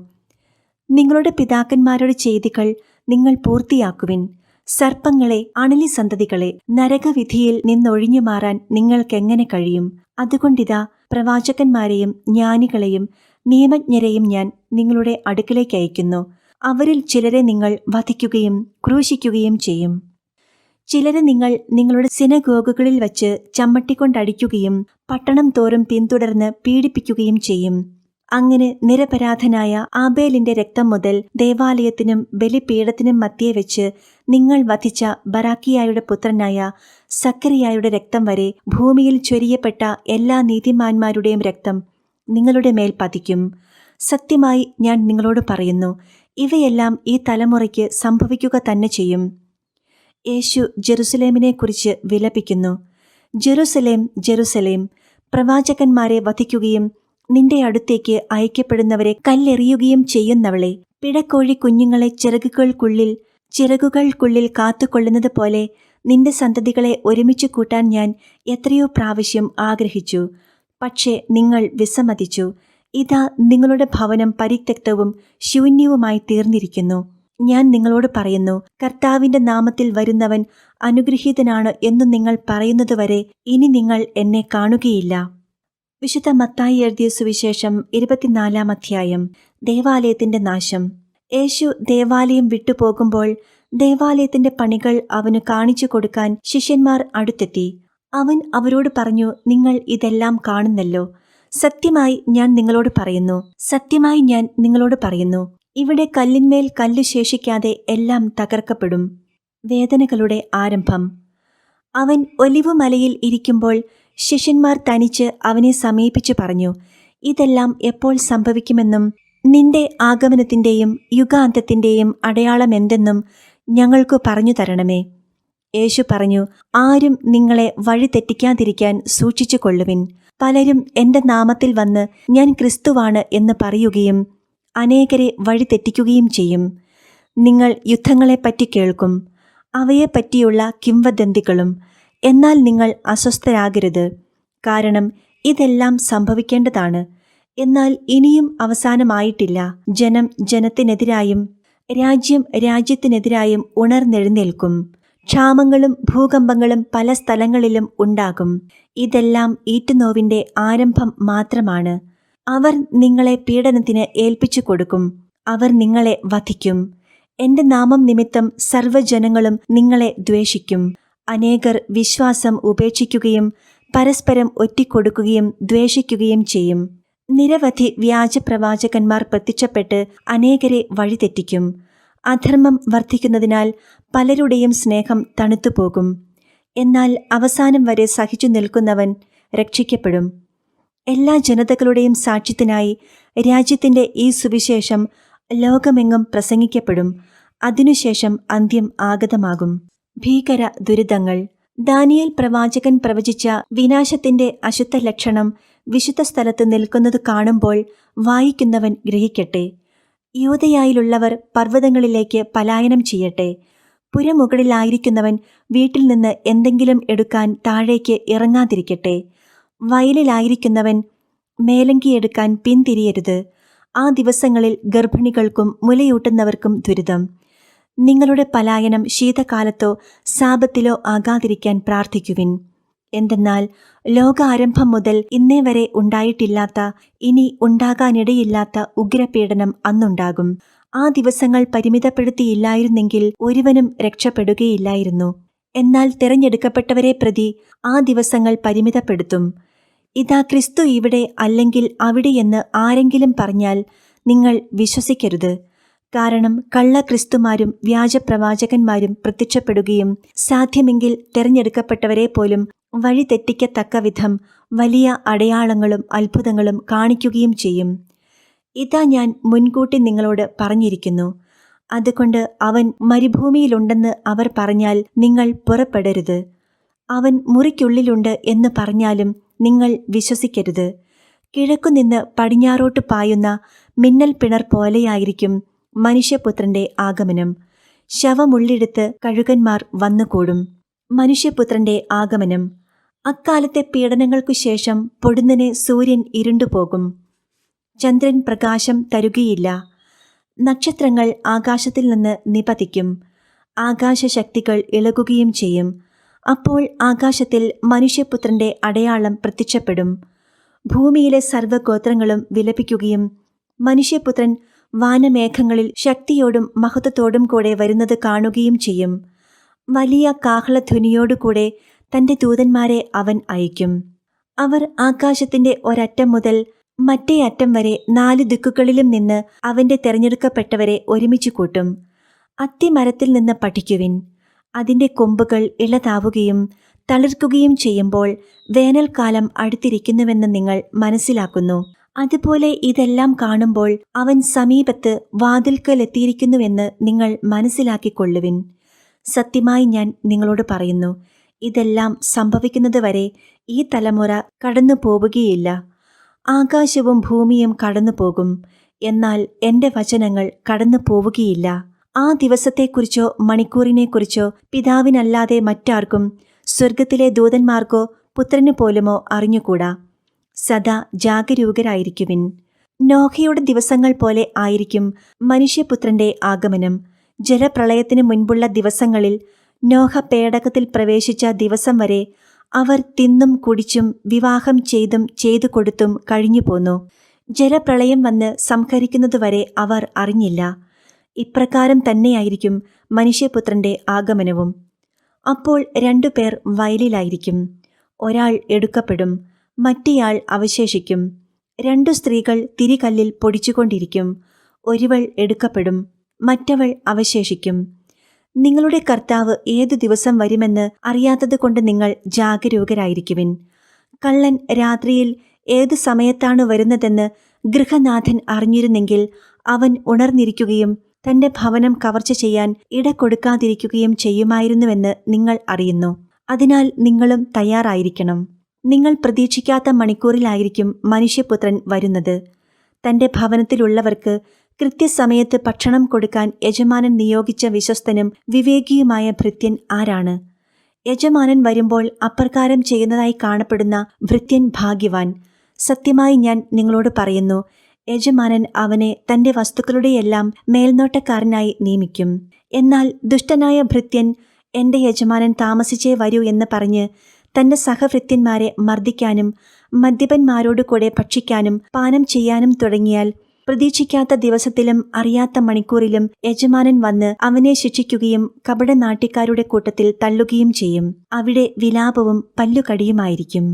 നിങ്ങളുടെ പിതാക്കന്മാരുടെ ചെയ്തികൾ നിങ്ങൾ പൂർത്തിയാക്കുവിൻ. സർപ്പങ്ങളെ, അണലി സന്തതികളെ, നരകവിധിയിൽ നിന്നൊഴിഞ്ഞു മാറാൻ നിങ്ങൾക്കെങ്ങനെ കഴിയും? അതുകൊണ്ടിതാ പ്രവാചകന്മാരെയും ജ്ഞാനികളെയും നിയമജ്ഞരെയും ഞാൻ നിങ്ങളുടെ അടുക്കലേക്ക് അയക്കുന്നു. അവരിൽ ചിലരെ നിങ്ങൾ വധിക്കുകയും ക്രൂശിക്കുകയും ചെയ്യും. ചിലരെ നിങ്ങൾ നിങ്ങളുടെ സിനഗോഗുകളിൽ വച്ച് ചമ്മട്ടിക്കൊണ്ടടിക്കുകയും പട്ടണം തോറും പിന്തുടർന്ന് പീഡിപ്പിക്കുകയും ചെയ്യും. അങ്ങനെ നിരപരാധനായ ആബേലിന്റെ രക്തം മുതൽ ദേവാലയത്തിനും ബലിപീഠത്തിനും മധ്യേ വെച്ച് നിങ്ങൾ വധിച്ച ബറാക്കിയായുടെ പുത്രനായ സക്കറിയായുടെ രക്തം വരെ ഭൂമിയിൽ ചൊരിയപ്പെട്ട എല്ലാ നീതിമാന്മാരുടെയും രക്തം നിങ്ങളുടെ മേൽ പതിക്കും. സത്യമായി ഞാൻ നിങ്ങളോട് പറയുന്നു, ഇവയെല്ലാം ഈ തലമുറയ്ക്ക് സംഭവിക്കുക തന്നെ ചെയ്യും. യേശു ജെറുസലേമിനെക്കുറിച്ച് വിലപിക്കുന്നു. ജെറുസലേം, ജെറുസലേം, പ്രവാചകന്മാരെ വധിക്കുകയും നിന്റെ അടുത്തേക്ക് അയക്കപ്പെടുന്നവരെ കല്ലെറിയുകയും ചെയ്യുന്നവളെ, പിടക്കോഴി കുഞ്ഞുങ്ങളെ ചിറകുകൾക്കുള്ളിൽ കാത്തുകൊള്ളുന്നത് പോലെ നിന്റെ സന്തതികളെ ഒരുമിച്ച് കൂട്ടാൻ ഞാൻ എത്രയോ പ്രാവശ്യം ആഗ്രഹിച്ചു. പക്ഷേ നിങ്ങൾ വിസമ്മതിച്ചു. ഇതാ നിങ്ങളുടെ ഭവനം പരിത്യക്തവും ശൂന്യവുമായി തീർന്നിരിക്കുന്നു. ഞാൻ നിങ്ങളോട് പറയുന്നു, കർത്താവിന്റെ നാമത്തിൽ വരുന്നവൻ അനുഗ്രഹീതനാണ് എന്നു നിങ്ങൾ പറയുന്നതുവരെ ഇനി നിങ്ങൾ എന്നെ കാണുകയില്ല. വിശുദ്ധ മത്തായി എഴുതിയ സുവിശേഷം 24-ാം അധ്യായം. ദേവാലയത്തിന്റെ നാശം. യേശു ദേവാലയം വിട്ടുപോകുമ്പോൾ ദേവാലയത്തിന്റെ പണികൾ അവന് കാണിച്ചു കൊടുക്കാൻ ശിഷ്യന്മാർ അടുത്തെത്തി. അവൻ അവരോട് പറഞ്ഞു, നിങ്ങൾ ഇതെല്ലാം കാണുന്നല്ലോ. സത്യമായി ഞാൻ നിങ്ങളോട് പറയുന്നു, ഇവിടെ കല്ലിന്മേൽ കല്ല് ശേഷിക്കാതെ എല്ലാം തകർക്കപ്പെടും. വേദനകളുടെ ആരംഭം. അവൻ ഒലിവുമലയിൽ ഇരിക്കുമ്പോൾ ശിഷ്യന്മാർ തനിച്ച് അവനെ സമീപിച്ചു പറഞ്ഞു, ഇതെല്ലാം എപ്പോൾ സംഭവിക്കുമെന്നും നിന്റെ ആഗമനത്തിന്റെയും യുഗാന്തത്തിന്റെയും അടയാളം എന്തെന്നും ഞങ്ങൾക്കു പറഞ്ഞു തരണമേ. യേശു പറഞ്ഞു, ആരും നിങ്ങളെ വഴി തെറ്റിക്കാതിരിക്കാൻ സൂക്ഷിച്ചു കൊള്ളുവിൻ. പലരും എൻ്റെ നാമത്തിൽ വന്ന് ഞാൻ ക്രിസ്തുവാണ് എന്ന് പറയുകയും അനേകരെ വഴി തെറ്റിക്കുകയും ചെയ്യും. നിങ്ങൾ യുദ്ധങ്ങളെപ്പറ്റി കേൾക്കും, അവയെപ്പറ്റിയുള്ള കിംവദന്തികളും. എന്നാൽ നിങ്ങൾ അസ്വസ്ഥരാകരുത്, കാരണം ഇതെല്ലാം സംഭവിക്കേണ്ടതാണ്. എന്നാൽ ഇനിയും അവസാനമായിട്ടില്ല. ജനം ജനത്തിനെതിരായും രാജ്യം രാജ്യത്തിനെതിരായും ഉണർന്നെഴുന്നേൽക്കും. ക്ഷാമങ്ങളും ഭൂകമ്പങ്ങളും പല സ്ഥലങ്ങളിലും ഉണ്ടാകും. ഇതെല്ലാം ഈറ്റുനോവിന്റെ ആരംഭം മാത്രമാണ്. അവർ നിങ്ങളെ പീഡനത്തിന് ഏൽപ്പിച്ചു കൊടുക്കും. അവർ നിങ്ങളെ വധിക്കും. എന്റെ നാമം നിമിത്തം സർവ്വജനങ്ങളും നിങ്ങളെ ദ്വേഷിക്കും. അനേകർ വിശ്വാസം ഉപേക്ഷിക്കുകയും പരസ്പരം ഒറ്റിക്കൊടുക്കുകയും ദ്വേഷിക്കുകയും ചെയ്യും. നിരവധി വ്യാജപ്രവാചകന്മാർ പ്രത്യക്ഷപ്പെട്ട് അനേകരെ വഴിതെറ്റിക്കും. അധർമ്മം വർദ്ധിക്കുന്നതിനാൽ പലരുടെയും സ്നേഹം തണുത്തുപോകും. എന്നാൽ അവസാനം വരെ സഹിച്ചു നിൽക്കുന്നവൻ രക്ഷിക്കപ്പെടും. എല്ലാ ജനതകളുടെയും സാക്ഷ്യത്തിനായി രാജ്യത്തിന്റെ ഈ സുവിശേഷം ലോകമെങ്ങും പ്രസംഗിക്കപ്പെടും. അതിനുശേഷം അന്ത്യം ആഗതമാകും. ഭീകര ദുരിതങ്ങൾ. ദാനിയേൽ പ്രവാചകൻ പ്രവചിച്ച വിനാശത്തിന്റെ അശുദ്ധ ലക്ഷണം വിശുദ്ധ സ്ഥലത്ത് നിൽക്കുന്നത് കാണുമ്പോൾ വായിക്കുന്നവൻ ഗ്രഹിക്കട്ടെ. യൂദയായിലുള്ളവർ പർവ്വതങ്ങളിലേക്ക് പലായനം ചെയ്യട്ടെ. പുരമുകളിലായിരിക്കുന്നവൻ വീട്ടിൽ നിന്ന് എന്തെങ്കിലും എടുക്കാൻ താഴേക്ക് ഇറങ്ങാതിരിക്കട്ടെ. വയലിലായിരിക്കുന്നവൻ മേലങ്കിയെടുക്കാൻ പിന്തിരിയരുത്. ആ ദിവസങ്ങളിൽ ഗർഭിണികൾക്കും മുലയൂട്ടുന്നവർക്കും ദുരിതം. നിങ്ങളുടെ പലായനം ശീതകാലത്തോ സാപത്തിലോ ആകാതിരിക്കാൻ പ്രാർത്ഥിക്കുവിൻ. എന്തെന്നാൽ ലോകാരംഭം മുതൽ ഇന്നേ വരെ ഉണ്ടായിട്ടില്ലാത്ത, ഇനി ഉണ്ടാകാനിടയില്ലാത്ത ഉഗ്രപീഡനം അന്നുണ്ടാകും. ആ ദിവസങ്ങൾ പരിമിതപ്പെടുത്തിയില്ലായിരുന്നെങ്കിൽ ഒരുവനും രക്ഷപ്പെടുകയില്ലായിരുന്നു. എന്നാൽ തിരഞ്ഞെടുക്കപ്പെട്ടവരെ പ്രതി ആ ദിവസങ്ങൾ പരിമിതപ്പെടുത്തും. ഇതാ ക്രിസ്തു ഇവിടെ അല്ലെങ്കിൽ അവിടെയെന്ന് ആരെങ്കിലും പറഞ്ഞാൽ നിങ്ങൾ വിശ്വസിക്കരുത്. കാരണം കള്ളക്രിസ്തുമാരും വ്യാജപ്രവാചകന്മാരും പ്രത്യക്ഷപ്പെടുകയും സാധ്യമെങ്കിൽ തിരഞ്ഞെടുക്കപ്പെട്ടവരെ പോലും വഴിതെറ്റിക്കത്തക്ക വിധം വലിയ അടയാളങ്ങളും അത്ഭുതങ്ങളും കാണിക്കുകയും ചെയ്യും. ഇതാ ഞാൻ മുൻകൂട്ടി നിങ്ങളോട് പറഞ്ഞിരിക്കുന്നു. അതുകൊണ്ട് അവൻ മരുഭൂമിയിലുണ്ടെന്ന് അവർ പറഞ്ഞാൽ നിങ്ങൾ പുറപ്പെടരുത്. അവൻ മുറിക്കുള്ളിലുണ്ട് എന്ന് പറഞ്ഞാലും നിങ്ങൾ വിശ്വസിക്കരുത്. കിഴക്കുനിന്ന് പടിഞ്ഞാറോട്ട് പായുന്ന മിന്നൽ പിണർ പോലെയായിരിക്കും മനുഷ്യപുത്രന്റെ ആഗമനം. ശവമുള്ളിടത്ത് കഴുകന്മാർ വന്നുകൂടും. മനുഷ്യപുത്രന്റെ ആഗമനം. അക്കാലത്തെ പീഡനങ്ങൾക്കു ശേഷം പൊടുന്നനെ സൂര്യൻ ഇരുണ്ടുപോകും, ചന്ദ്രൻ പ്രകാശം തരുകയില്ല, നക്ഷത്രങ്ങൾ ആകാശത്തിൽ നിന്ന് നിപതിക്കും, ആകാശശക്തികൾ ഇളകുകയും ചെയ്യും. അപ്പോൾ ആകാശത്തിൽ മനുഷ്യപുത്രന്റെ അടയാളം പ്രത്യക്ഷപ്പെടും. ഭൂമിയിലെ സർവ്വഗോത്രങ്ങളും വിലപിക്കുകയും മനുഷ്യപുത്രൻ വാനമേഘങ്ങളിൽ ശക്തിയോടും മഹത്വത്തോടും കൂടെ വരുന്നത് കാണുകയും ചെയ്യും. വലിയ കാഹളധ്വനിയോടുകൂടെ തന്റെ ദൂതന്മാരെ അവൻ അയക്കും. അവർ ആകാശത്തിന്റെ ഒരറ്റം മുതൽ മറ്റേ അറ്റം വരെ 4 ദിക്കുകളിലും നിന്ന് അവന്റെ തെരഞ്ഞെടുക്കപ്പെട്ടവരെ ഒരുമിച്ച് കൂട്ടും. അത്തിമരത്തിൽ നിന്ന് പഠിക്കുവിൻ. അതിന്റെ കൊമ്പുകൾ ഇളതാവുകയും തളിർക്കുകയും ചെയ്യുമ്പോൾ വേനൽക്കാലം അടുത്തിരിക്കുന്നുവെന്ന് നിങ്ങൾ മനസ്സിലാക്കുന്നു. അതുപോലെ ഇതെല്ലാം കാണുമ്പോൾ അവൻ സമീപത്ത് വാതിൽക്കലെത്തിയിരിക്കുന്നുവെന്ന് നിങ്ങൾ മനസ്സിലാക്കിക്കൊള്ളുവിൻ. സത്യമായി ഞാൻ നിങ്ങളോട് പറയുന്നു, ഇതെല്ലാം സംഭവിക്കുന്നതുവരെ ഈ തലമുറ കടന്നു പോവുകയില്ല. ആകാശവും ഭൂമിയും കടന്നു പോകും, എന്നാൽ എൻ്റെ വചനങ്ങൾ കടന്നു പോവുകയില്ല. ആ ദിവസത്തെക്കുറിച്ചോ മണിക്കൂറിനെക്കുറിച്ചോ പിതാവിനല്ലാതെ മറ്റാർക്കും, സ്വർഗത്തിലെ ദൂതന്മാർക്കോ പുത്രനു പോലുമോ അറിഞ്ഞുകൂടാ. സദാ ജാഗരൂകരായിരിക്കുവിൻ. നോഹയുടെ ദിവസങ്ങൾ പോലെ ആയിരിക്കും മനുഷ്യപുത്രന്റെ ആഗമനം. ജലപ്രളയത്തിനു മുൻപുള്ള ദിവസങ്ങളിൽ നോഹ പേടകത്തിൽ പ്രവേശിച്ച ദിവസം വരെ അവർ തിന്നും കുടിച്ചും വിവാഹം ചെയ്തും ചെയ്തു കൊടുത്തും കഴിഞ്ഞുപോന്നു. ജലപ്രളയം വന്ന് സംഹരിക്കുന്നതുവരെ അവർ അറിഞ്ഞില്ല. ഇപ്രകാരം തന്നെയായിരിക്കും മനുഷ്യപുത്രന്റെ ആഗമനവും. അപ്പോൾ 2 പേർ വയലിലായിരിക്കും. ഒരാൾ എടുക്കപ്പെടും, മറ്റേയാൾ അവശേഷിക്കും. 2 സ്ത്രീകൾ തിരികല്ലിൽ പൊടിച്ചുകൊണ്ടിരിക്കും. ഒരുവൾ എടുക്കപ്പെടും, മറ്റവൾ അവശേഷിക്കും. നിങ്ങളുടെ കർത്താവ് ഏതു ദിവസം വരുമെന്ന് അറിയാത്തതുകൊണ്ട് നിങ്ങൾ ജാഗരൂകരായിരിക്കുവിൻ. കള്ളൻ രാത്രിയിൽ ഏതു സമയത്താണ് വരുന്നതെന്ന് ഗൃഹനാഥൻ അറിഞ്ഞിരുന്നെങ്കിൽ അവൻ ഉണർന്നിരിക്കുകയും തന്റെ ഭവനം കവർച്ച ചെയ്യാൻ ഇട കൊടുക്കാതിരിക്കുകയും ചെയ്യുമായിരുന്നുവെന്ന് നിങ്ങൾ അറിയുന്നു. അതിനാൽ നിങ്ങളും തയ്യാറായിരിക്കണം. നിങ്ങൾ പ്രതീക്ഷിക്കാത്ത മണിക്കൂറിലായിരിക്കും മനുഷ്യപുത്രൻ വരുന്നത്. തന്റെ ഭവനത്തിലുള്ളവർക്ക് കൃത്യസമയത്ത് ഭക്ഷണം കൊടുക്കാൻ യജമാനൻ നിയോഗിച്ച വിശ്വസ്തനും വിവേകിയുമായ ഭൃത്യൻ ആരാണ്? യജമാനൻ വരുമ്പോൾ അപ്രകാരം ചെയ്യുന്നതായി കാണപ്പെടുന്ന ഭൃത്യൻ ഭാഗ്യവാൻ. സത്യമായി ഞാൻ നിങ്ങളോട് പറയുന്നു, യജമാനൻ അവനെ തന്റെ വസ്തുക്കളുടെയെല്ലാം മേൽനോട്ടക്കാരനായി നിയമിക്കും. എന്നാൽ ദുഷ്ടനായ ഭൃത്യൻ എന്റെ യജമാനൻ താമസിച്ചേ വരൂ എന്ന് പറഞ്ഞ് തന്റെ സഹഭൃത്യന്മാരെ മർദ്ദിക്കാനും മദ്യപന്മാരോടു കൂടെ ഭക്ഷിക്കാനും പാനം ചെയ്യാനും തുടങ്ങിയാൽ പ്രതീക്ഷിക്കാത്ത ദിവസത്തിലും അറിയാത്ത മണിക്കൂറിലും യജമാനൻ വന്ന് അവനെ ശിക്ഷിക്കുകയും കപടനാട്യക്കാരുടെ കൂട്ടത്തിൽ തള്ളുകയും ചെയ്യും. അവിടെ വിലാപവും പല്ലുകടിയുമായിരിക്കും.